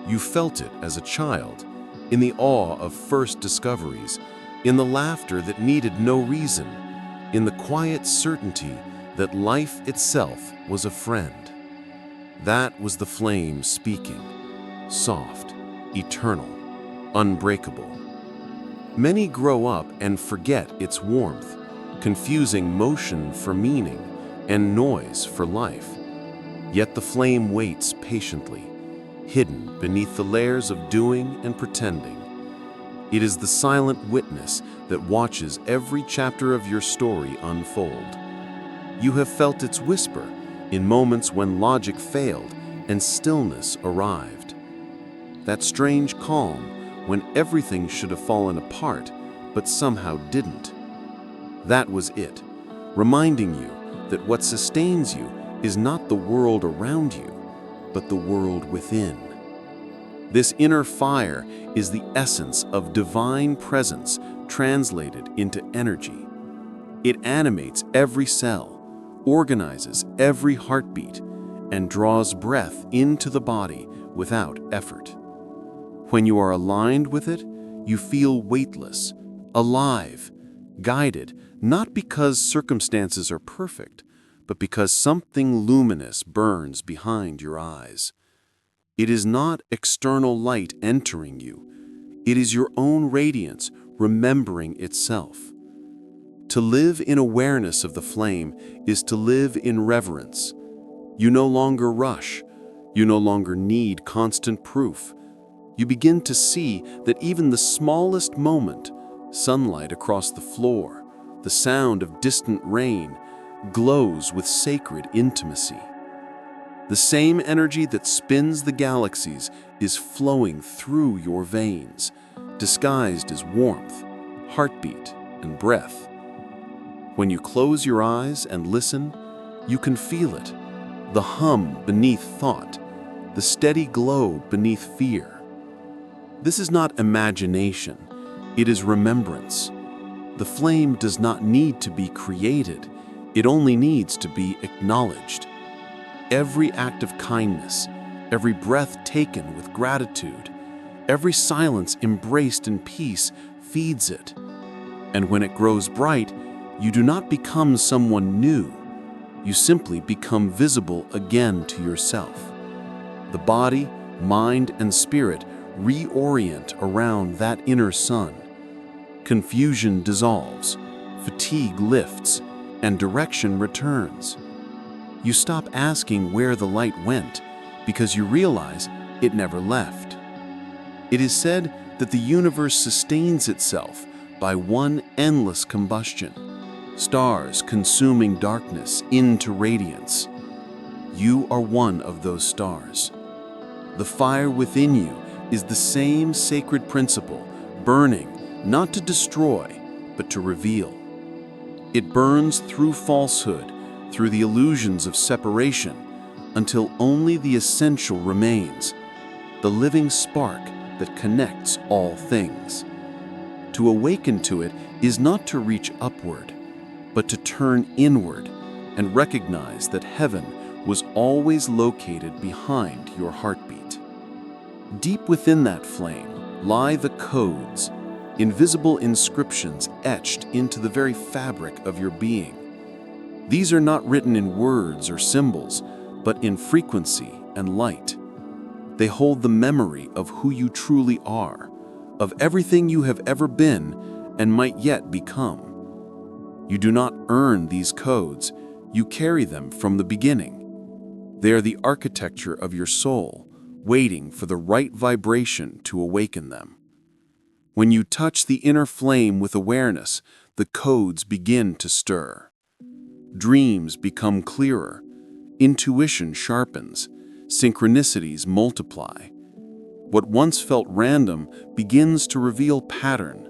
You felt it as a child, in the awe of first discoveries, in the laughter that needed no reason, in the quiet certainty that life itself was a friend. That was the flame speaking, soft, eternal, unbreakable. Many grow up and forget its warmth, confusing motion for meaning and noise for life. Yet the flame waits patiently, hidden beneath the layers of doing and pretending. It is the silent witness that watches every chapter of your story unfold. You have felt its whisper in moments when logic failed and stillness arrived. That strange calm when everything should have fallen apart but somehow didn't. That was it, reminding you that what sustains you is not the world around you, but the world within. This inner fire is the essence of divine presence translated into energy. It animates every cell, organizes every heartbeat, and draws breath into the body without effort. When you are aligned with it, you feel weightless, alive, guided, not because circumstances are perfect, but because something luminous burns behind your eyes. It is not external light entering you. It is your own radiance remembering itself. To live in awareness of the flame is to live in reverence. You no longer rush. You no longer need constant proof. You begin to see that even the smallest moment, sunlight across the floor, the sound of distant rain, glows with sacred intimacy. The same energy that spins the galaxies is flowing through your veins, disguised as warmth, heartbeat, and breath. When you close your eyes and listen, you can feel it, the hum beneath thought, the steady glow beneath fear. This is not imagination,
It is remembrance. The flame does not need to be created. It only needs to be acknowledged. Every act of kindness, every breath taken with gratitude, every silence embraced in peace feeds it. And when it grows bright, you do not become someone new. You simply become visible again to yourself. The body, mind, and spirit reorient around that inner sun. Confusion dissolves, fatigue lifts, and direction returns. You stop asking where the light went because you realize it never left. It is said that the universe sustains itself by one endless combustion, stars consuming darkness into radiance. You are one of those stars. The fire within you is the same sacred principle, burning not to destroy, but to reveal. It burns through falsehood, through the illusions of separation, until only the essential remains, the living spark that connects all things. To awaken to it is not to reach upward, but to turn inward and recognize that heaven was always located behind your heartbeat. Deep within that flame lie the codes, invisible inscriptions etched into the very fabric of your being. These are not written in words or symbols, but in frequency and light. They hold the memory of who you truly are, of everything you have ever been and might yet become. You do not earn these codes, you carry them from the beginning. They are the architecture of your soul, waiting for the right vibration to awaken them. When you touch the inner flame with awareness, the codes begin to stir. Dreams become clearer, intuition sharpens, synchronicities multiply. What once felt random begins to reveal pattern,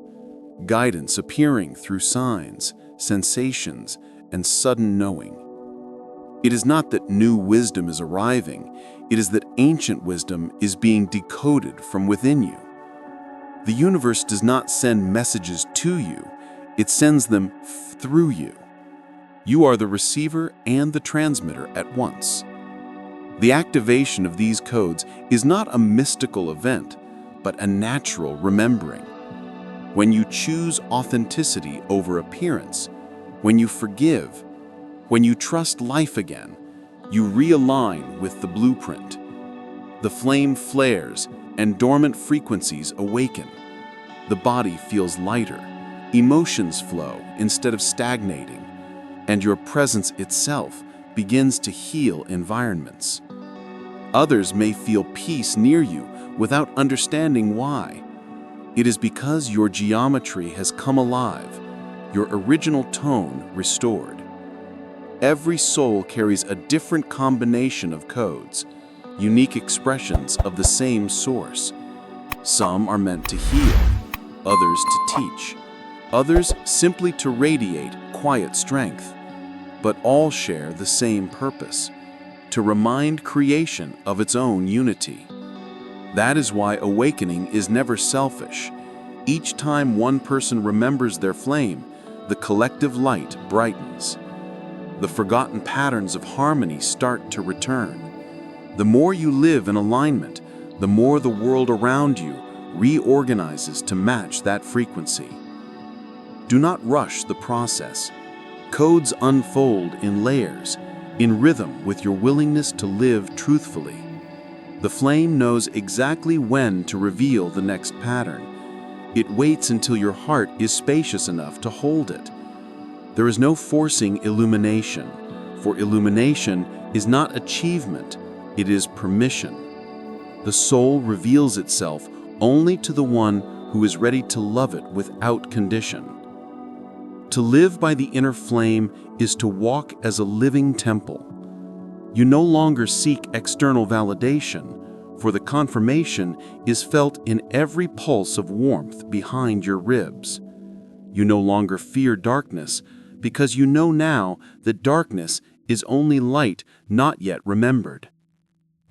guidance appearing through signs, sensations, and sudden knowing. It is not that new wisdom is arriving, it is that ancient wisdom is being decoded from within you. The universe does not send messages to you, it sends them through you. You are the receiver and the transmitter at once. The activation of these codes is not a mystical event, but a natural remembering. When you choose authenticity over appearance, when you forgive, when you trust life again, you realign with the blueprint. The flame flares and dormant frequencies awaken. The body feels lighter, emotions flow instead of stagnating, and your presence itself begins to heal environments. Others may feel peace near you without understanding why. It is because your geometry has come alive, your original tone restored. Every soul carries a different combination of codes, unique expressions of the same source. Some are meant to heal, others to teach, others simply to radiate quiet strength. But all share the same purpose, to remind creation of its own unity. That is why awakening is never selfish. Each time one person remembers their flame, the collective light brightens. The forgotten patterns of harmony start to return. The more you live in alignment, the more the world around you reorganizes to match that frequency. Do not rush the process. Codes unfold in layers, in rhythm with your willingness to live truthfully. The flame knows exactly when to reveal the next pattern. It waits until your heart is spacious enough to hold it. There is no forcing illumination, for illumination is not achievement, it is permission. The soul reveals itself only to the one who is ready to love it without condition. To live by the inner flame is to walk as a living temple. You no longer seek external validation, for the confirmation is felt in every pulse of warmth behind your ribs. You no longer fear darkness, because you know now that darkness is only light not yet remembered.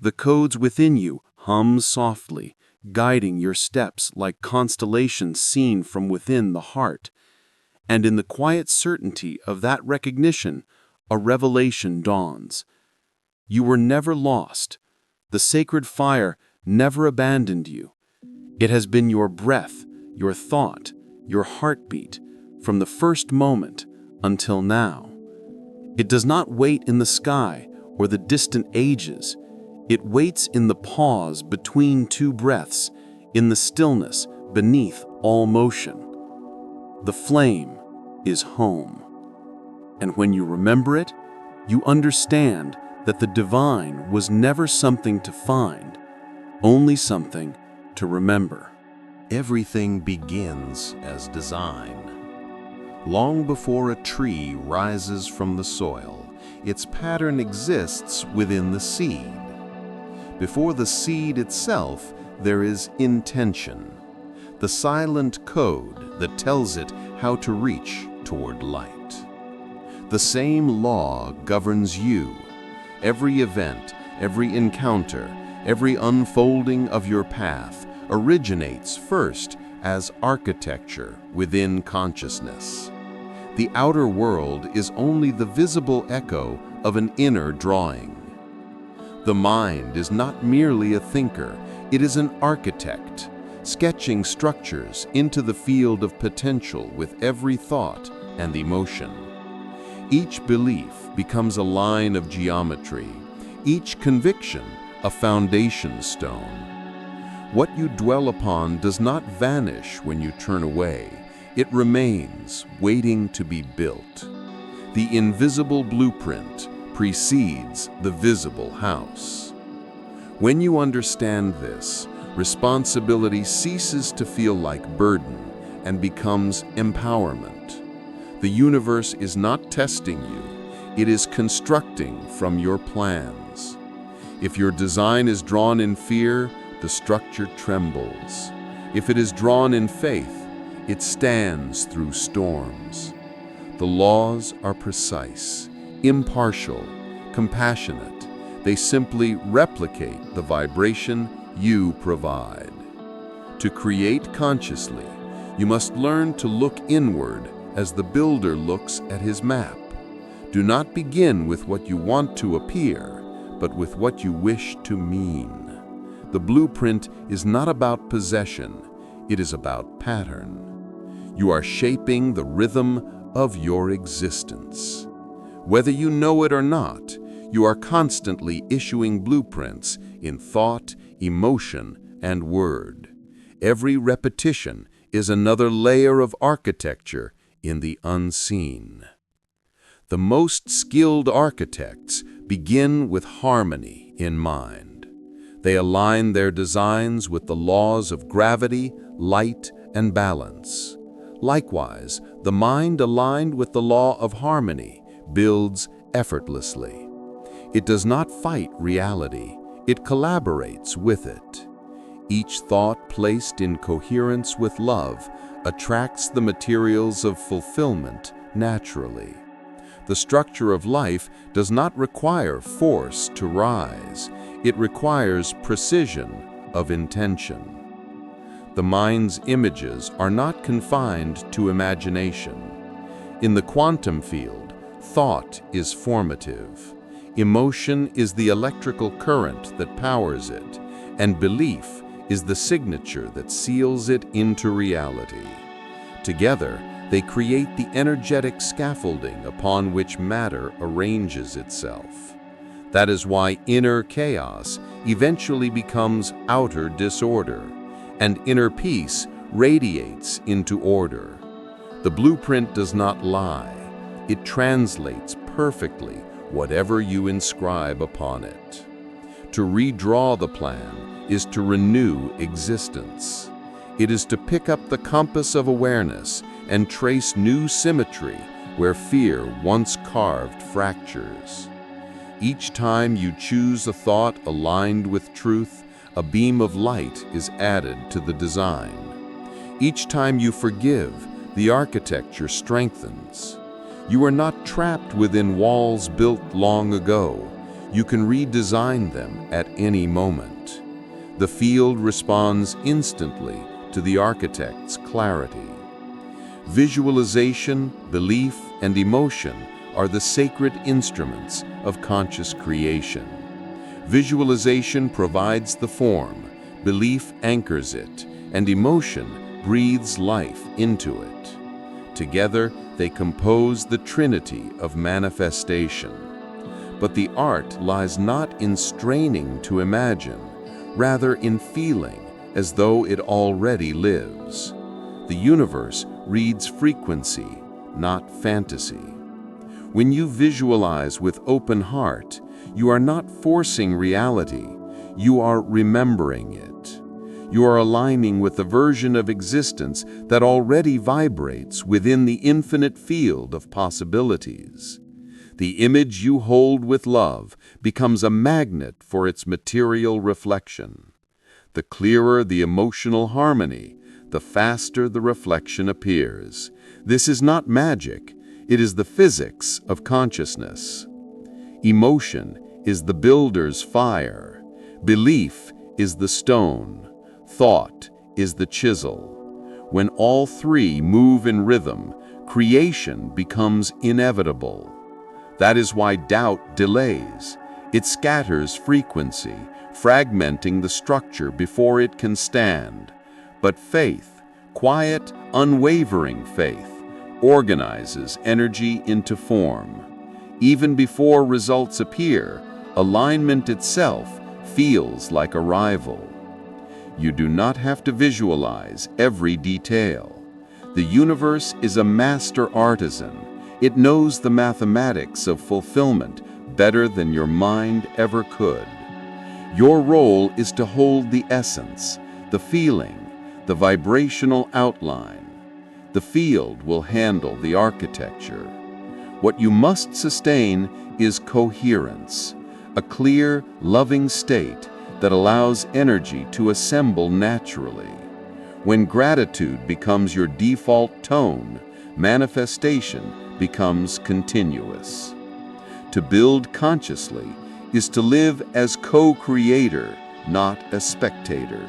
The codes within you hum softly, guiding your steps like constellations seen from within the heart. And in the quiet certainty of that recognition, a revelation dawns. You were never lost. The sacred fire never abandoned you. It has been your breath, your thought, your heartbeat, from the first moment until now. It does not wait in the sky or the distant ages. It waits in the pause between two breaths, in the stillness beneath all motion. The flame is home. And when you remember it, you understand that the divine was never something to find, only something to remember.
Everything begins as design. Long before a tree rises from the soil, its pattern exists within the seed. Before the seed itself, there is intention, the silent code that tells it how to reach toward light. The same law governs you. Every event, every encounter, every unfolding of your path originates first as architecture within consciousness. The outer world is only the visible echo of an inner drawing. The mind is not merely a thinker, it is an architect, sketching structures into the field of potential with every thought and emotion. Each belief becomes a line of geometry, each conviction a foundation stone. What you dwell upon does not vanish when you turn away. It remains, waiting to be built. The invisible blueprint precedes the visible house. When you understand this, responsibility ceases to feel like burden and becomes empowerment. The universe is not testing you, it is constructing from your plans. If your design is drawn in fear, the structure trembles. If it is drawn in faith, it stands through storms. The laws are precise, impartial, compassionate. They simply replicate the vibration you provide. To create consciously, you must learn to look inward as the builder looks at his map. Do not begin with what you want to appear, but with what you wish to mean. The blueprint is not about possession, it is about pattern. You are shaping the rhythm of your existence. Whether you know it or not, you are constantly issuing blueprints in thought, emotion, and word. Every repetition is another layer of architecture in the unseen. The most skilled architects begin with harmony in mind. They align their designs with the laws of gravity, light, and balance. Likewise, the mind aligned with the law of harmony builds effortlessly. It does not fight reality, it collaborates with it. Each thought placed in coherence with love attracts the materials of fulfillment naturally. The structure of life does not require force to rise. It requires precision of intention. The mind's images are not confined to imagination. In the quantum field, thought is formative. Emotion is the electrical current that powers it, and belief is the signature that seals it into reality. Together, they create the energetic scaffolding upon which matter arranges itself. That is why inner chaos eventually becomes outer disorder, and inner peace radiates into order. The blueprint does not lie. It translates perfectly whatever you inscribe upon it. To redraw the plan is to renew existence. It is to pick up the compass of awareness and trace new symmetry where fear once carved fractures. Each time you choose a thought aligned with truth, a beam of light is added to the design. Each time you forgive, the architecture strengthens. You are not trapped within walls built long ago. You can redesign them at any moment. The field responds instantly to the architect's clarity. Visualization, belief, and emotion are the sacred instruments of conscious creation. Visualization provides the form, belief anchors it, and emotion breathes life into it. Together, they compose the trinity of manifestation. But the art lies not in straining to imagine, rather in feeling as though it already lives. The universe reads frequency, not fantasy. When you visualize with open heart, you are not forcing reality, you are remembering it. You are aligning with the version of existence that already vibrates within the infinite field of possibilities. The image you hold with love becomes a magnet for its material reflection. The clearer the emotional harmony, the faster the reflection appears. This is not magic, it is the physics of consciousness. Emotion is the builder's fire. Belief is the stone. Thought is the chisel. When all three move in rhythm, creation becomes inevitable. That is why doubt delays. It scatters frequency, fragmenting the structure before it can stand. But faith, quiet, unwavering faith, organizes energy into form. Even before results appear, alignment itself feels like arrival. You do not have to visualize every detail. The universe is a master artisan. It knows the mathematics of fulfillment better than your mind ever could. Your role is to hold the essence, the feeling, the vibrational outline. The field will handle the architecture. What you must sustain is coherence, a clear, loving state that allows energy to assemble naturally. When gratitude becomes your default tone, manifestation becomes continuous. To build consciously is to live as co-creator, not as spectator.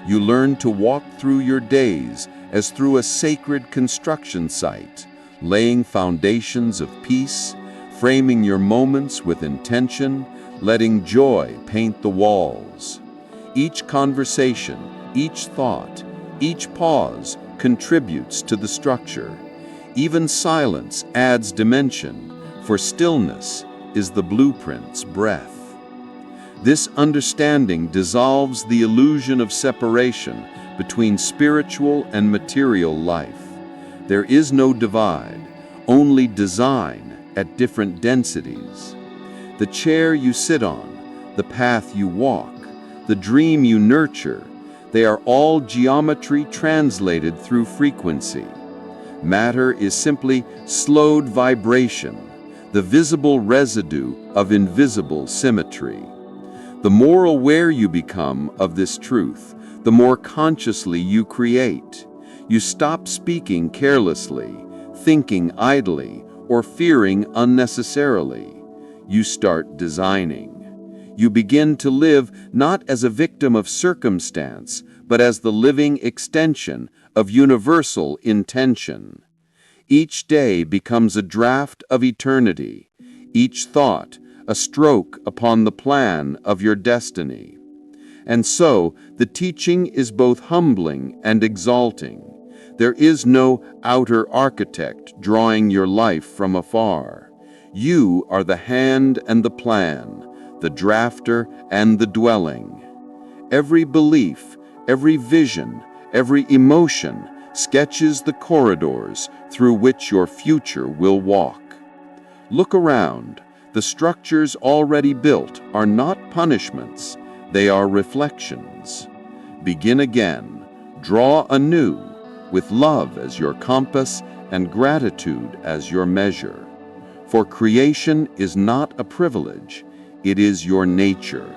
You learn to walk through your days as through a sacred construction site, laying foundations of peace, framing your moments with intention, letting joy paint the walls. Each conversation, each thought, each pause contributes to the structure. Even silence adds dimension, for stillness is the blueprint's breath. This understanding dissolves the illusion of separation between spiritual and material life. There is no divide, only design at different densities. The chair you sit on, the path you walk, the dream you nurture, they are all geometry translated through frequency. Matter is simply slowed vibration, the visible residue of invisible symmetry. The more aware you become of this truth, the more consciously you create. You stop speaking carelessly, thinking idly, or fearing unnecessarily. You start designing. You begin to live not as a victim of circumstance, but as the living extension of universal intention. Each day becomes a draft of eternity, each thought a stroke upon the plan of your destiny. And so, the teaching is both humbling and exalting. There is no outer architect drawing your life from afar. You are the hand and the plan, the drafter and the dwelling. Every belief, every vision, every emotion sketches the corridors through which your future will walk. Look around. The structures already built are not punishments, they are reflections. Begin again. Draw anew, with love as your compass and gratitude as your measure. For creation is not a privilege, it is your nature.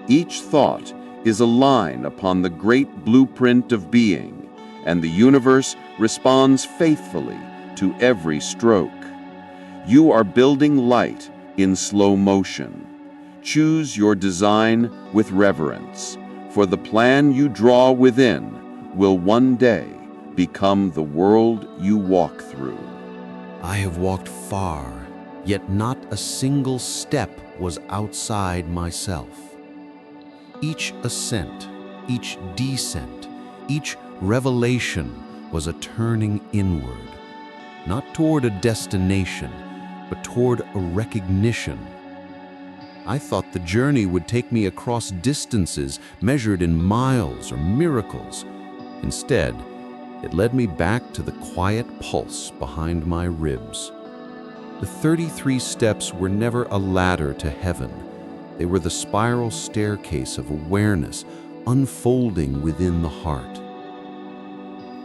Each thought is a line upon the great blueprint of being, and the universe responds faithfully to every stroke. You are building light in slow motion. Choose your design with reverence, For the plan you draw within will one day become the world you walk through.
I have walked far, yet not a single step was outside myself. Each ascent, each descent, each revelation was a turning inward, not toward a destination, but toward a recognition. I thought the journey would take me across distances measured in miles or miracles. Instead, it led me back to the quiet pulse behind my ribs. The 33 steps were never a ladder to heaven. They were the spiral staircase of awareness unfolding within the heart.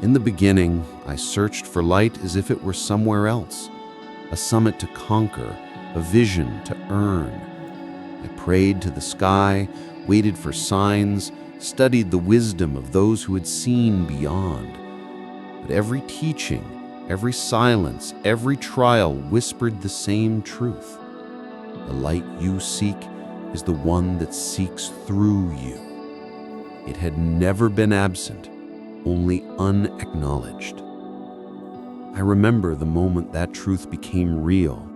In the beginning, I searched for light as if it were somewhere else, a summit to conquer, a vision to earn. I prayed to the sky, waited for signs, studied the wisdom of those who had seen beyond. But every teaching, every silence, every trial whispered the same truth. The light you seek is the one that seeks through you. It had never been absent, only unacknowledged. I remember the moment that truth became real.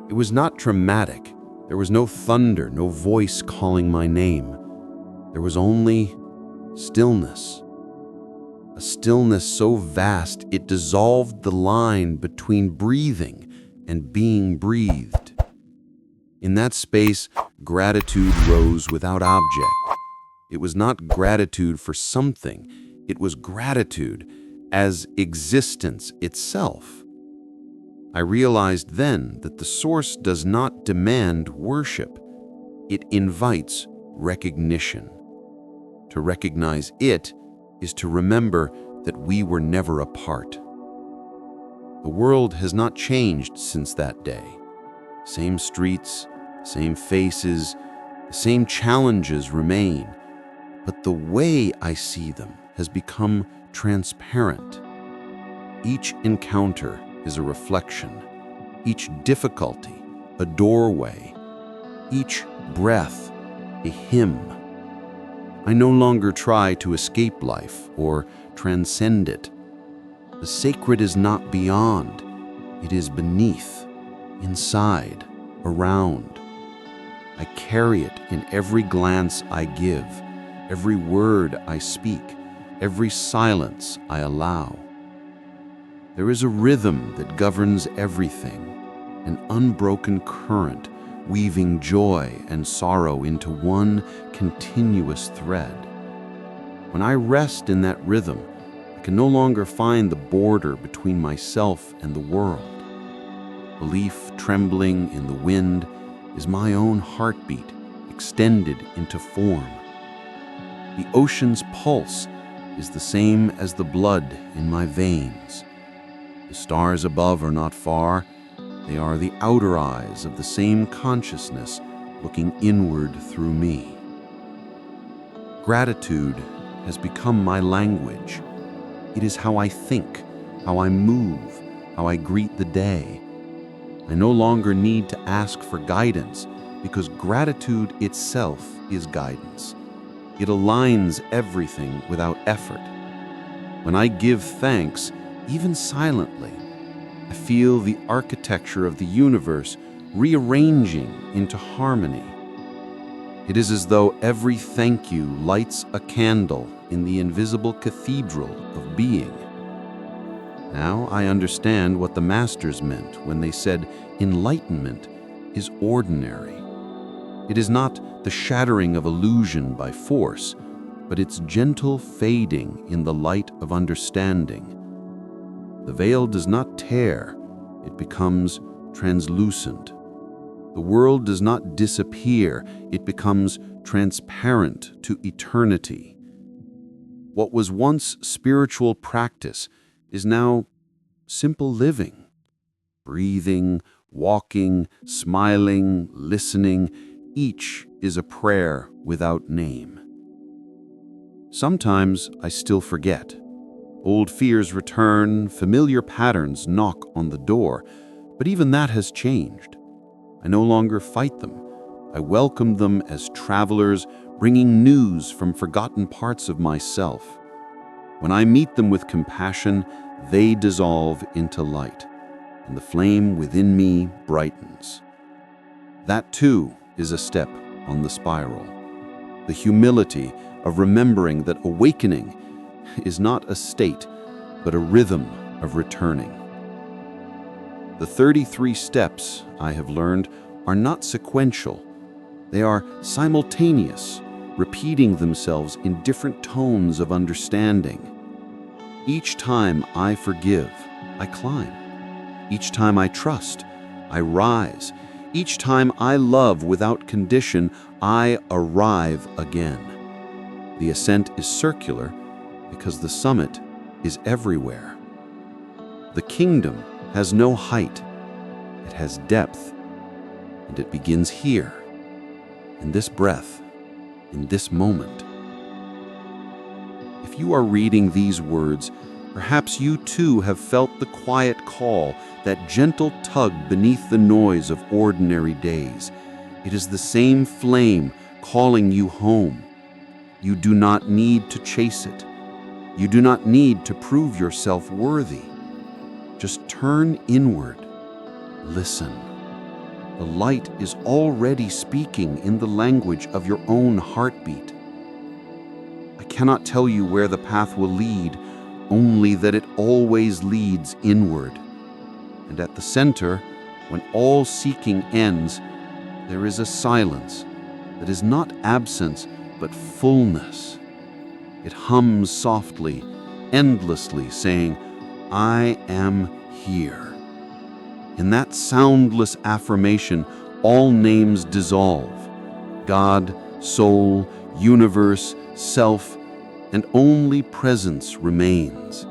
It was not dramatic. There was no thunder, no voice calling my name. There was only stillness. A stillness so vast it dissolved the line between breathing and being breathed. In that space, gratitude rose without object. It was not gratitude for something, it was gratitude as existence itself. I realized then that the source does not demand worship, it invites recognition. To recognize it is to remember that we were never apart. The world has not changed since that day. Same streets, same faces, the same challenges remain, but the way I see them has become transparent. Each encounter is a reflection, each difficulty a doorway, each breath a hymn. I no longer try to escape life or transcend it. The sacred is not beyond, it is beneath, inside, around. I carry it in every glance I give, every word I speak, every silence I allow. There is a rhythm that governs everything, an unbroken current weaving joy and sorrow into one continuous thread. When I rest in that rhythm, I can no longer find the border between myself and the world. A leaf trembling in the wind is my own heartbeat extended into form. The ocean's pulse is the same as the blood in my veins. The stars above are not far. They are the outer eyes of the same consciousness looking inward through me. Gratitude has become my language. It is how I think, how I move, how I greet the day. I no longer need to ask for guidance because gratitude itself is guidance. It aligns everything without effort. When I give thanks, even silently, I feel the architecture of the universe rearranging into harmony. It is as though every thank you lights a candle in the invisible cathedral of being. Now I understand what the masters meant when they said enlightenment is ordinary. It is not the shattering of illusion by force, but its gentle fading in the light of understanding. The veil does not tear, it becomes translucent. The world does not disappear, it becomes transparent to eternity. What was once spiritual practice is now simple living. Breathing, walking, smiling, listening, each is a prayer without name. Sometimes I still forget. Old fears return, familiar patterns knock on the door, but even that has changed. I no longer fight them. I welcome them as travelers
bringing news from forgotten parts of myself. When I meet them with compassion, they dissolve into light, and the flame within me brightens. That too is a step on the spiral. The humility of remembering that awakening is not a state, but a rhythm of returning. The 33 steps, I have learned, are not sequential. They are simultaneous, repeating themselves in different tones of understanding. Each time I forgive, I climb. Each time I trust, I rise. Each time I love without condition, I arrive again. The ascent is circular because the summit is everywhere. The kingdom has no height. It has depth, and it begins here, in this breath, in this moment. If you are reading these words, perhaps you too have felt the quiet call, that gentle tug beneath the noise of ordinary days. It is the same flame calling you home. You do not need to chase it. You do not need to prove yourself worthy. Just turn inward. Listen. The light is already speaking in the language of your own heartbeat. I cannot tell you where the path will lead, only that it always leads inward. And at the center, when all seeking ends, there is a silence that is not absence, but fullness. It hums softly, endlessly, saying, I am here. In that soundless affirmation, all names dissolve. God, soul, universe, self, and only presence remains.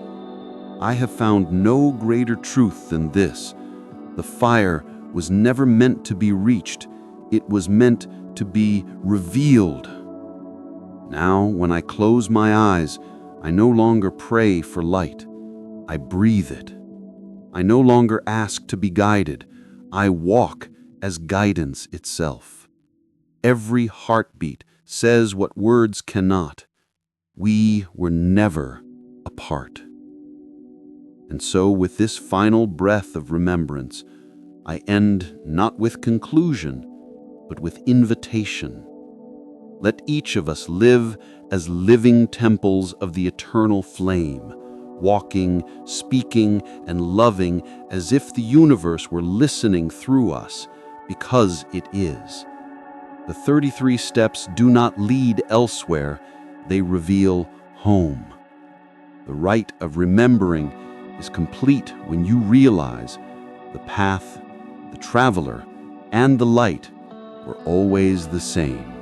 I have found no greater truth than this. The fire was never meant to be reached. It was meant to be revealed. Now, when I close my eyes, I no longer pray for light. I breathe it. I no longer ask to be guided. I walk as guidance itself. Every heartbeat says what words cannot. We were never apart. And so, with this final breath of remembrance, I end not with conclusion, but with invitation. Let each of us live as living temples of the eternal flame, walking, speaking, and loving as if the universe were listening through us, because it is. The 33 steps do not lead elsewhere, they reveal home. The rite of remembering is complete when you realize the path, the traveler, and the light were always the same.